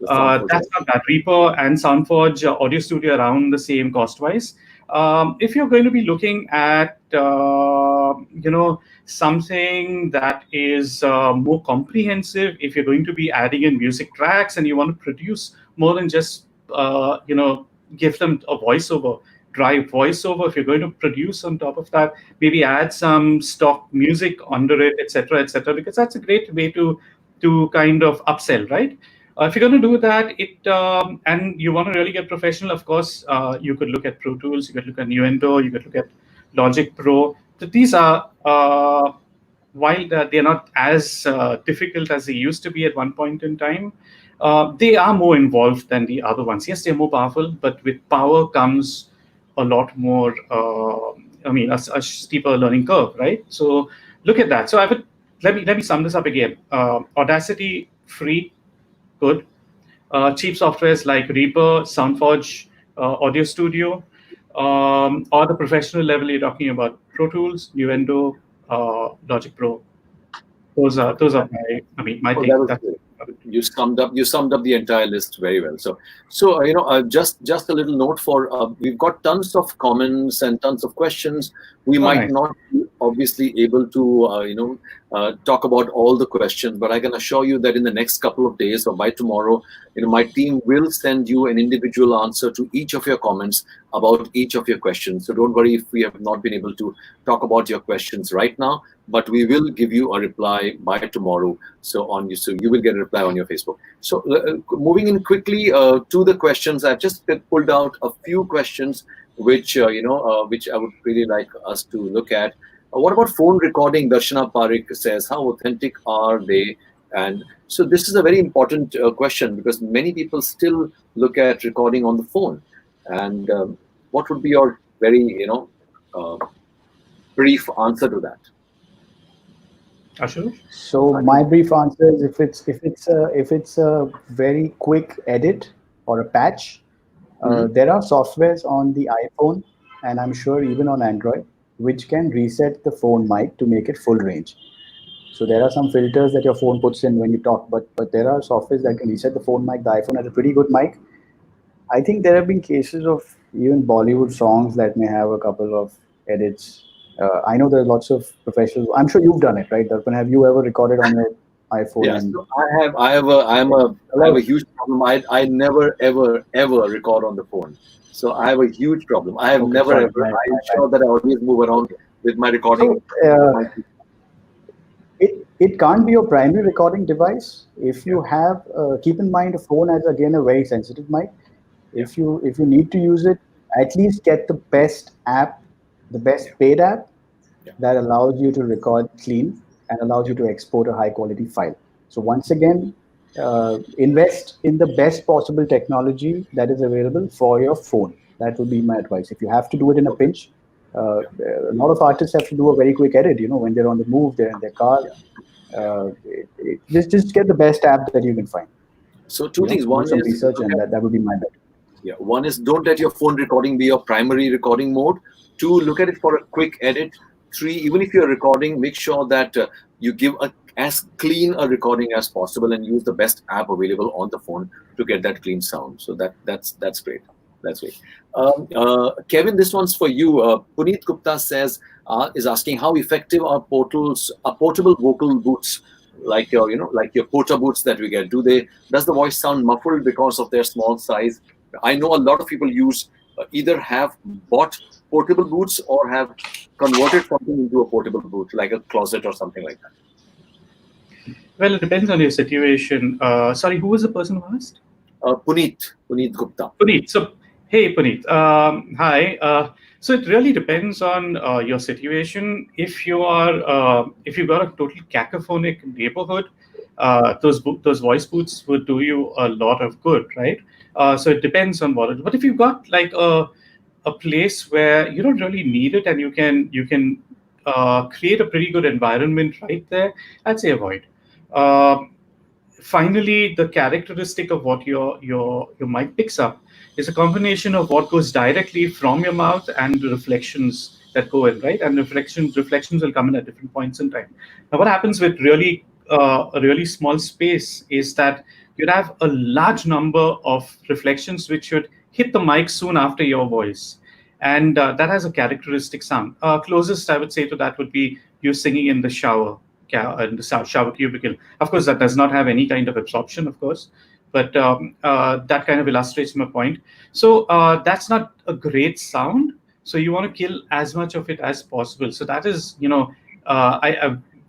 That's not bad. Reaper and SoundForge Audio Studio around the same cost-wise. If you're going to be looking at something that is more comprehensive, if you're going to be adding in music tracks and you want to produce more than just give them a voiceover, drive voiceover, if you're going to produce on top of that, maybe add some stock music under it, etc., because that's a great way to kind of upsell, right? If you're going to do that, and you want to really get professional, of course, you could look at Pro Tools, you could look at Nuendo, you could look at Logic Pro. But these are, while they're not as difficult as they used to be at one point in time, they are more involved than the other ones. Yes, they're more powerful, but with power comes a lot more, a steeper learning curve, right? So look at that. So let me sum this up again. Audacity, free, good. Cheap softwares like Reaper, SoundForge, Audio Studio, or the professional level you're talking about, Pro Tools, Nuendo, Logic Pro. Those are my take. You summed up the entire list very well. So just a little note for we've got tons of comments and tons of questions. We might not be obviously able to talk about all the questions, but I can assure you that in the next couple of days or by tomorrow, my team will send you an individual answer to each of your comments about each of your questions. So don't worry if we have not been able to talk about your questions right now, but we will give you a reply by tomorrow. So you will get a reply on your Facebook. So moving in quickly to the questions, I've just pulled out a few questions which which I would really like us to look at. What about phone recording? Darshana Parekh says, how authentic are they? And so this is a very important question, because many people still look at recording on the phone. And what would be your very brief answer to that? Ashutosh? So my brief answer is if it's a very quick edit or a patch, there are softwares on the iPhone, and I'm sure even on Android, which can reset the phone mic to make it full range. So there are some filters that your phone puts in when you talk, but there are softwares that can reset the phone mic. The iPhone has a pretty good mic. I think there have been cases of even Bollywood songs that may have a couple of edits. I know there's lots of professionals. I'm sure you've done it, right, Darpan? Have you ever recorded on your iPhone? Yeah, And so I have a huge problem. I never ever record on the phone. So I have a huge problem. I have okay, never sorry, ever. I ensure that I always move around with my recording. so it can't be your primary recording device. If you have, keep in mind, a phone has again a very sensitive mic. If you need to use it, at least get the best app, the best paid app that allows you to record clean and allows you to export a high quality file. So once again, invest in the best possible technology that is available for your phone. That would be my advice. If you have to do it in a pinch, a lot of artists have to do a very quick edit. When they're on the move, they're in their car. Just get the best app that you can find. So two things. Do One some is research, and that would be my bet. yeah. One is don't let your phone recording be your primary recording mode. Two, look at it for a quick edit. Three, even if you're recording, make sure that you give as clean a recording as possible and use the best app available on the phone to get that clean sound. So that's great. That's great. Kevin, this one's for you. Puneet Gupta is asking how effective are portable vocal booths like your Porta booths that we get. Does the voice sound muffled because of their small size? I know a lot of people either have bought portable booths or have converted something into a portable booth, like a closet or something like that. Well, it depends on your situation. Sorry, who was the person who asked? Puneet Gupta. Puneet. So, hey, Puneet. Hi. So it really depends on your situation. If you've got a total cacophonic neighborhood, those voice booths would do you a lot of good, right? So it depends on what. But if you've got like a place where you don't really need it and you can create a pretty good environment right there, I'd say avoid. Finally, the characteristic of what your mic picks up is a combination of what goes directly from your mouth and the reflections that go in, right? And reflections will come in at different points in time. Now, what happens with a really small space is that you'd have a large number of reflections which should hit the mic soon after your voice. And that has a characteristic sound. Closest I would say to that would be you singing in the shower, in the shower cubicle. Of course, that does not have any kind of absorption, of course, but that kind of illustrates my point. So that's not a great sound. So you want to kill as much of it as possible. So that is,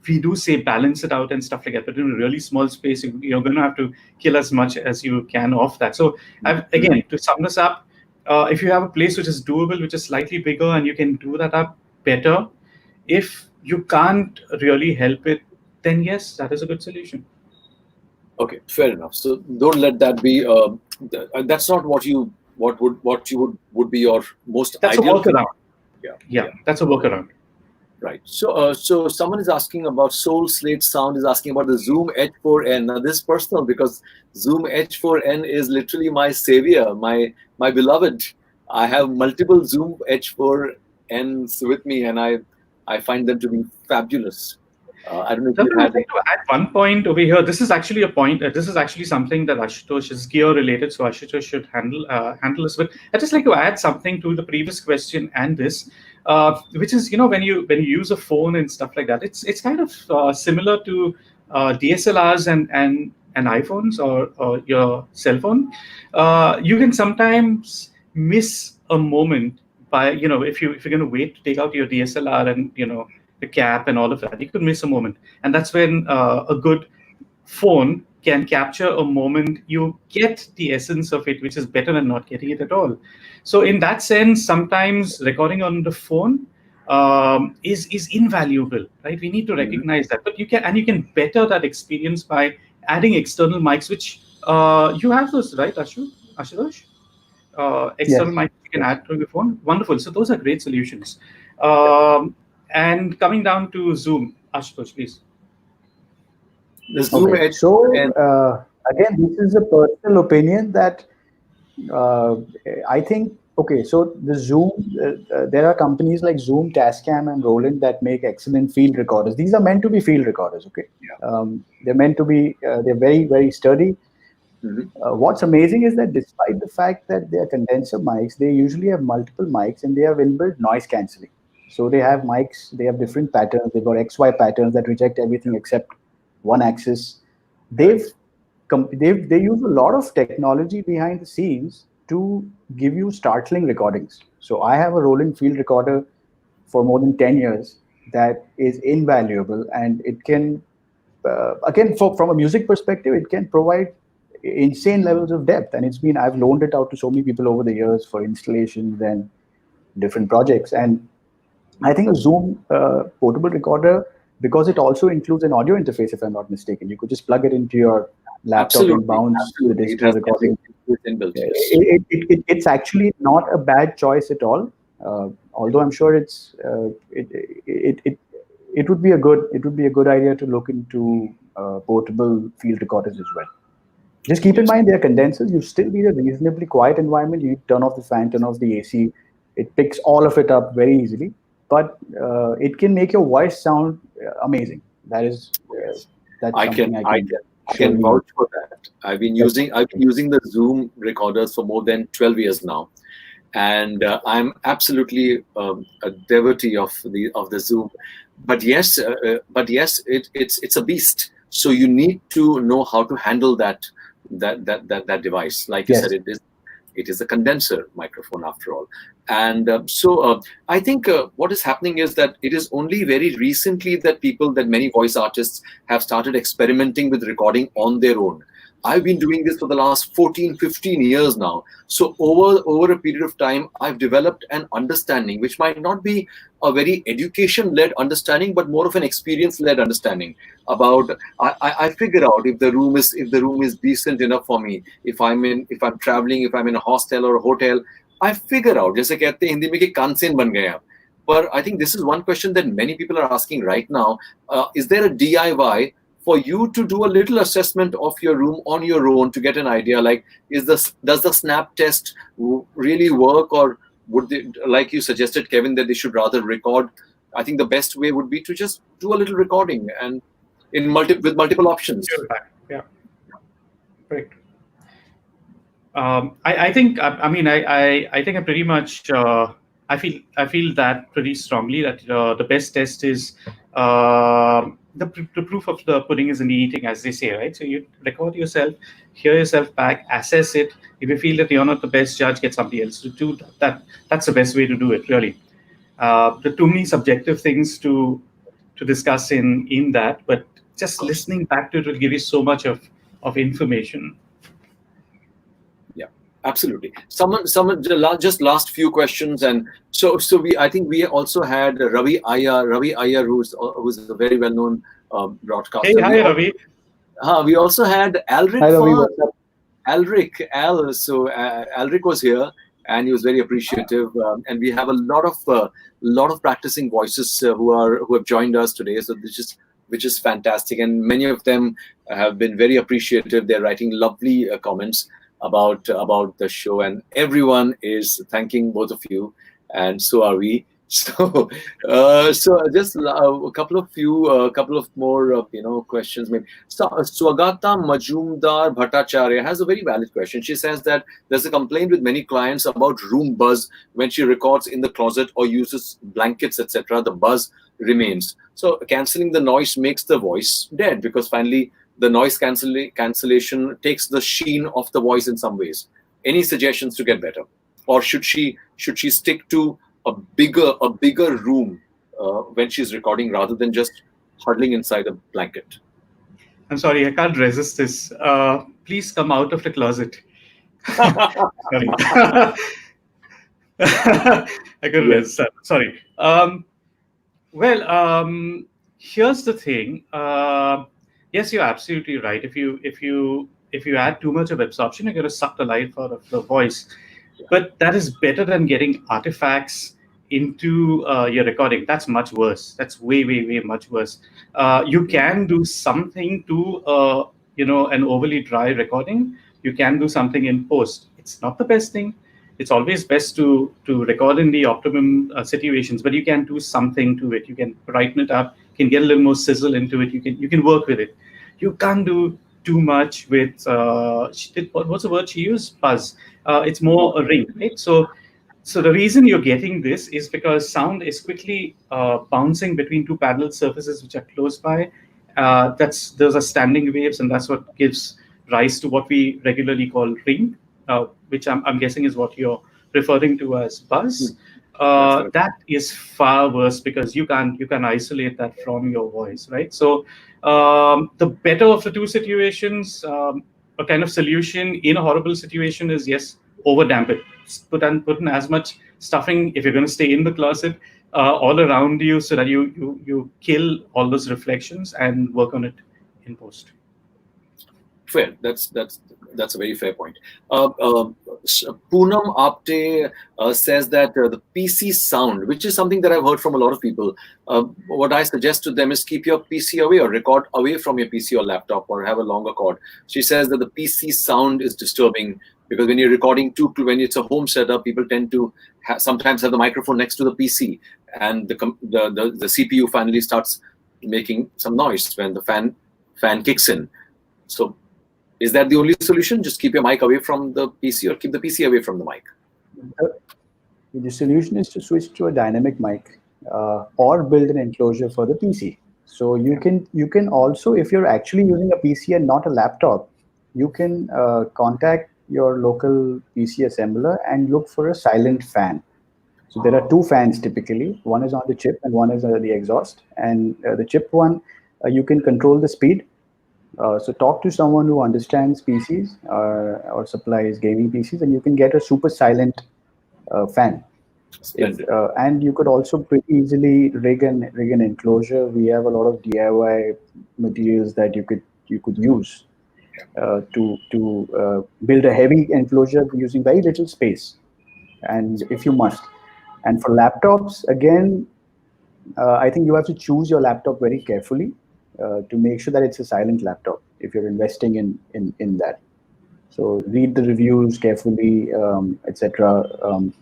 we do say balance it out and stuff like that, but in a really small space, you're going to have to kill as much as you can off that. So again, to sum this up, if you have a place which is doable, which is slightly bigger, and you can do that up better, if you can't really help it, then yes, that is a good solution. Okay, fair enough. So don't let that be. That's not what you would be your most that's ideal. A workaround. Yeah, that's a workaround. Right. So someone is asking about Soul Slate Sound is asking about the Zoom H4n. Now this is personal because Zoom H4n is literally my savior, my beloved. I have multiple Zoom H4ns with me, and I find them to be fabulous. I don't know if you I'd like to add one point over here. This is actually a point. This is actually something that Ashutosh is gear related, so Ashutosh should handle this. But I'd just like to add something to the previous question and this, which is when you use a phone and stuff like that, it's kind of similar to DSLRs and iPhones or your cell phone. You can sometimes miss a moment by if you're going to wait to take out your DSLR and the cap and all of that, you could miss a moment. And that's when a good phone can capture a moment. You get the essence of it, which is better than not getting it at all. So in that sense, sometimes recording on the phone is invaluable, right? We need to recognize that. But you can better that experience by adding external mics, which you have those, right, Ashutosh? External mics you can add to your phone. Wonderful. So those are great solutions. And coming down to Zoom, Ashutosh, please. The Zoom okay. So again, this is a personal opinion that I think Okay, so the Zoom, there are companies like Zoom, Tascam, and Roland that make excellent field recorders. These are meant to be field recorders, okay? They're meant to be, they're very, very sturdy. What's amazing is that despite the fact that they are condenser mics, they usually have multiple mics and they have inbuilt noise cancelling. So they have mics, they have different patterns, they've got XY patterns that reject everything except one axis. They use a lot of technology behind the scenes to give you startling recordings. So I have a Roland field recorder for more than 10 years that is invaluable, and it can, again, from a music perspective, it can provide insane levels of depth. And I've loaned it out to so many people over the years for installations and different projects. And I think a Zoom portable recorder, because it also includes an audio interface, if I'm not mistaken, you could just plug it into your laptop and bounce the digital recording. It's actually not a bad choice at all. Although I'm sure it would be a good idea to look into portable field recorders as well. Just keep in mind they're condensers. You still need a reasonably quiet environment. You need to turn off the fan, turn off the AC. It picks all of it up very easily, but it can make your voice sound amazing. That's I can vouch for that. I've been using the Zoom recorders for more than 12 years now, and I'm absolutely a devotee of the Zoom. But yes, it's a beast. So you need to know how to handle that device. Like you said, it is a condenser microphone after all. And so I think what is happening is that it is only very recently that many voice artists have started experimenting with recording on their own. I've been doing this for the last 14-15 years now. So over a period of time, I've developed an understanding, which might not be a very education-led understanding, but more of an experience-led understanding about. I figure out if the room is decent enough for me. If I'm traveling, if I'm in a hostel or a hotel, I figure out. जैसे कहते हैं हिंदी में कि कानसेन बन गए आप. But I think this is one question that many people are asking right now. Is there a DIY for you to do a little assessment of your room on your own to get an idea? Like, does the snap test really work, or would they, like you suggested, Kevin, that they should rather record? I think the best way would be to just do a little recording and with multiple options. Yeah, correct. I think I think I pretty much I feel that pretty strongly that the best test is the proof of the pudding is in the eating, as they say, right? So you record yourself, hear yourself back, assess it. If you feel that you're not the best judge, get somebody else to do that. That's the best way to do it, really. There are too many subjective things to discuss in that, but just listening back to it will give you so much of information. Absolutely. Someone just last few questions, and so I think we also had Ravi Iyer, who's a very well known broadcaster. Hey, hi Ravi. We also had Alric. Hi Ravi, what's up? Al. So Alric was here, and he was very appreciative. And we have a lot of practicing voices who have joined us today. So which is fantastic, and many of them have been very appreciative. They're writing lovely comments about the show, and everyone is thanking both of you, and so are we. So just a couple of more questions maybe. So Swagata Majumdar Bhattacharya has a very valid question. She says that there's a complaint with many clients about room buzz when she records in the closet or uses blankets, etc. The buzz remains. So cancelling the noise makes the voice dead, because finally the noise cancellation takes the sheen of the voice in some ways. Any suggestions to get better, or should she stick to a bigger room when she's recording rather than just huddling inside a blanket? I'm sorry, I can't resist this. Please come out of the closet. Sorry. I couldn't resist that. Sorry. Here's the thing. Yes, you're absolutely right. If you add too much of absorption, you're going to suck the life out of the voice. But that is better than getting artifacts into your recording. That's much worse. That's way much worse. You can do something to an overly dry recording. You can do something in post. It's not the best thing. it's always best to record in the optimum situations, but you can do something to it. You can brighten it up, you can get a little more sizzle into it. You can work with it. You can't do too much with what's the word she used? Buzz. It's more a ring, right? So the reason you're getting this is because sound is quickly bouncing between two parallel surfaces which are close by. Those are standing waves, and that's what gives rise to what we regularly call ring, which I'm guessing is what you're referring to as buzz. That is far worse because you can isolate that from your voice, right? So the better of the two situations, a kind of solution in a horrible situation is, yes, over damp it. Put in as much stuffing if you're going to stay in the closet all around you, so that you kill all those reflections and work on it in post. Fair. That's a very fair point. Poonam Apte says that the PC sound, which is something that I've heard from a lot of people, what I suggest to them is keep your PC away or record away from your PC or laptop or have a longer cord. She says that the PC sound is disturbing because when you're recording when it's a home setup, people tend to sometimes have the microphone next to the PC, and the CPU finally starts making some noise when the fan kicks in. So is that the only solution? Just keep your mic away from the PC or keep the PC away from the mic? The solution is to switch to a dynamic mic or build an enclosure for the PC. So you can also, if you're actually using a PC and not a laptop, you can contact your local PC assembler and look for a silent fan. So there are two fans typically. One is on the chip and one is the exhaust. And the chip one, you can control the speed. So talk to someone who understands PCs or supplies gaming PCs, and you can get a super silent fan. And you could also pretty easily rig an enclosure. We have a lot of DIY materials that you could use to build a heavy enclosure using very little space, and if you must. And for laptops, again, I think you have to choose your laptop very carefully to make sure that it's a silent laptop if you're investing in that. So read the reviews carefully, etc.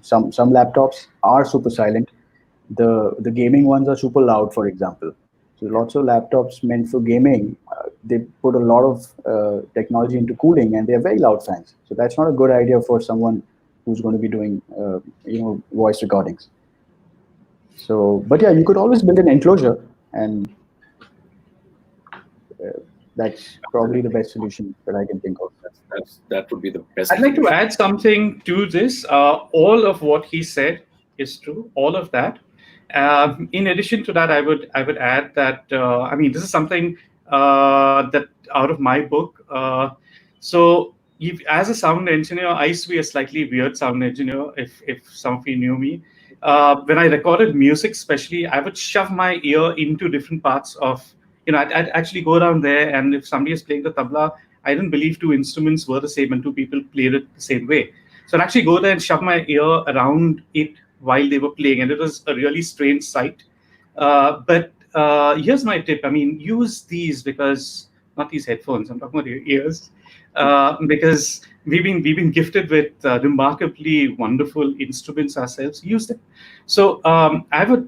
Some laptops are super silent. The gaming ones are super loud, for example. So lots of laptops meant for gaming, they put a lot of technology into cooling, and they're very loud fans. So that's not a good idea for someone who's going to be doing voice recordings. So, but yeah, you could always build an enclosure, and that's probably the best solution that I can think of. That would be the best. I'd like to add something to this. All of what he said is true. All of that. In addition to that, I would add that this is something that out of my book. So as a sound engineer, I used to be a slightly weird sound engineer. If some of you knew me, when I recorded music, especially, I would shove my ear into different parts of. I'd actually go down there, and if somebody is playing the tabla, I didn't believe two instruments were the same and two people played it the same way. So I'd actually go there and shove my ear around it while they were playing, and it was a really strange sight. But here's my tip. Use these because, not these headphones, I'm talking about your ears, because we've been gifted with remarkably wonderful instruments ourselves. Use them. So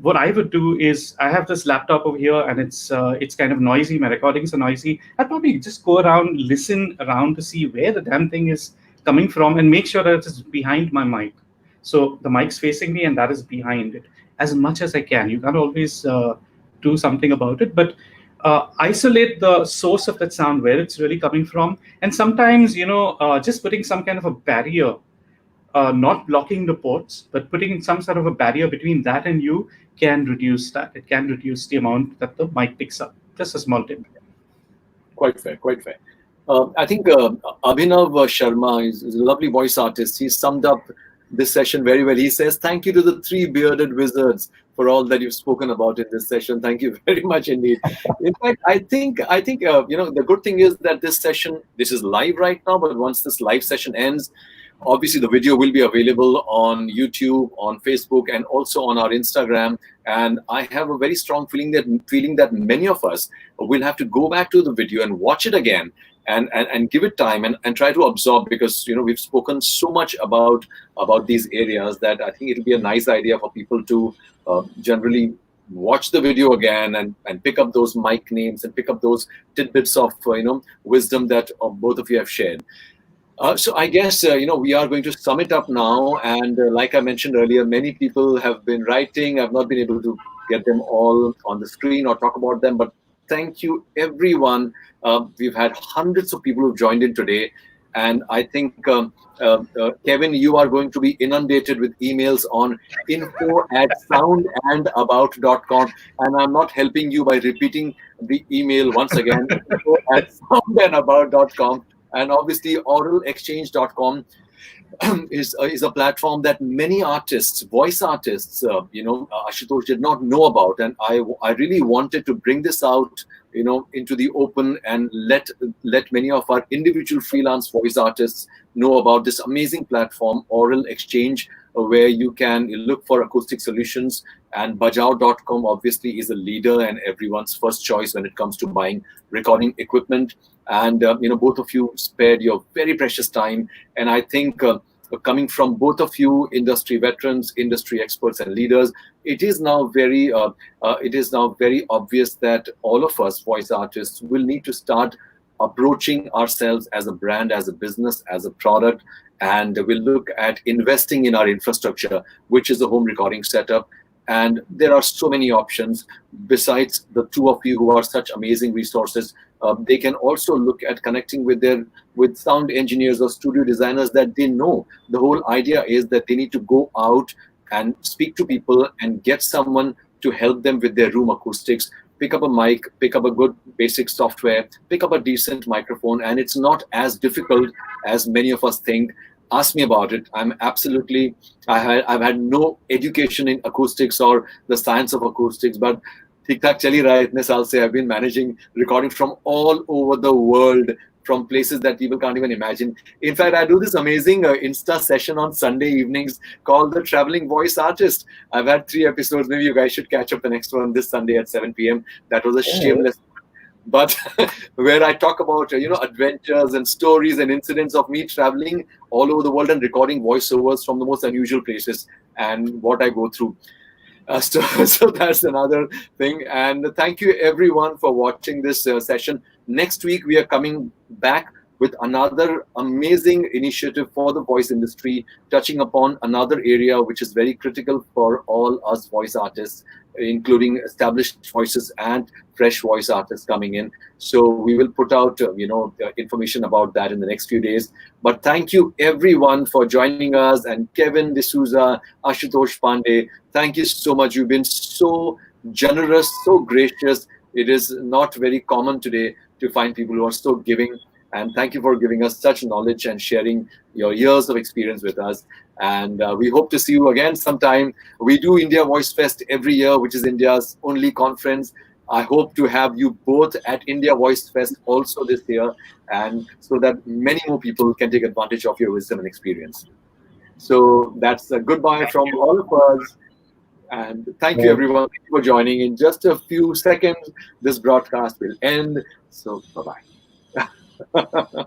what I would do is, I have this laptop over here, and it's kind of noisy. My recordings are noisy. I'd probably just go around, listen around to see where the damn thing is coming from, and make sure that it's behind my mic. So the mic's facing me, and that is behind it as much as I can. You can't always do something about it, but isolate the source of that sound, where it's really coming from. And sometimes, just putting some kind of a barrier, not blocking the ports, but putting some sort of a barrier between that and you can reduce that. It can reduce the amount that the mic picks up. Just a small tip. Quite fair, quite fair. I think Abhinav Sharma is a lovely voice artist. He summed up this session very well. He says, "Thank you to the three bearded wizards for all that you've spoken about in this session." Thank you very much indeed. In fact, I think the good thing is that this is live right now, but once this live session ends, obviously the video will be available on YouTube, on Facebook, and also on our Instagram. And I have a very strong feeling that many of us will have to go back to the video and watch it again and give it time and try to absorb, because we've spoken so much about these areas that I think it'll be a nice idea for people to generally watch the video again and pick up those mic names and pick up those tidbits of wisdom that both of you have shared. So I guess we are going to sum it up now, and like I mentioned earlier, many people have been writing. I've not been able to get them all on the screen or talk about them, but thank you everyone. We've had hundreds of people who've joined in today, and I think Kevin, you are going to be inundated with emails on info@soundandabout.com, and I'm not helping you by repeating the email once again. info@soundandabout.com. And obviously, oralexchange.com is a platform that many artists, voice artists, Ashutosh did not know about, and I really wanted to bring this out, into the open and let many of our individual freelance voice artists know about this amazing platform, Oral Exchange, where you can look for acoustic solutions. And Bajao.com obviously is a leader and everyone's first choice when it comes to buying recording equipment. And both of you spared your very precious time, and I think coming from both of you, industry veterans, industry experts, and leaders, it is now very obvious that all of us voice artists will need to start approaching ourselves as a brand, as a business, as a product, and we'll look at investing in our infrastructure, which is a home recording setup. And there are so many options. Besides the two of you who are such amazing resources, they can also look at connecting with sound engineers or studio designers that they know. The whole idea is that they need to go out and speak to people and get someone to help them with their room acoustics. Pick up a mic, pick up a good basic software, pick up a decent microphone, and it's not as difficult as many of us think. Ask me about it. I've had no education in acoustics or the science of acoustics, but ठीक ठाक चल ही रहा है इतने साल से. I've been managing recording from all over the world, from places that people can't even imagine. In fact, I do this amazing Insta session on Sunday evenings called The Traveling Voice Artist. I've had 3 episodes. Maybe you guys should catch up the next one this Sunday at 7 p.m. That was a shameless, but where I talk about adventures and stories and incidents of me traveling all over the world and recording voiceovers from the most unusual places and what I go through. So that's another thing. And thank you everyone for watching this session. Next week we are coming back with another amazing initiative for the voice industry, touching upon another area which is very critical for all us voice artists, including established voices and fresh voice artists coming in. So we will put out information about that in the next few days. But thank you everyone for joining us, and Kevin Dsouza, Ashutosh Pandey, thank you so much. You've been so generous, so gracious. It is not very common today to find people who are so giving. And thank you for giving us such knowledge and sharing your years of experience with us. And we hope to see you again sometime. We do India Voice Fest every year, which is India's only conference. I hope to have you both at India Voice Fest also this year, and so that many more people can take advantage of your wisdom and experience. So that's a goodbye from all of us. And thank you everyone for joining. In just a few seconds, this broadcast will end. So bye-bye. Bye-bye.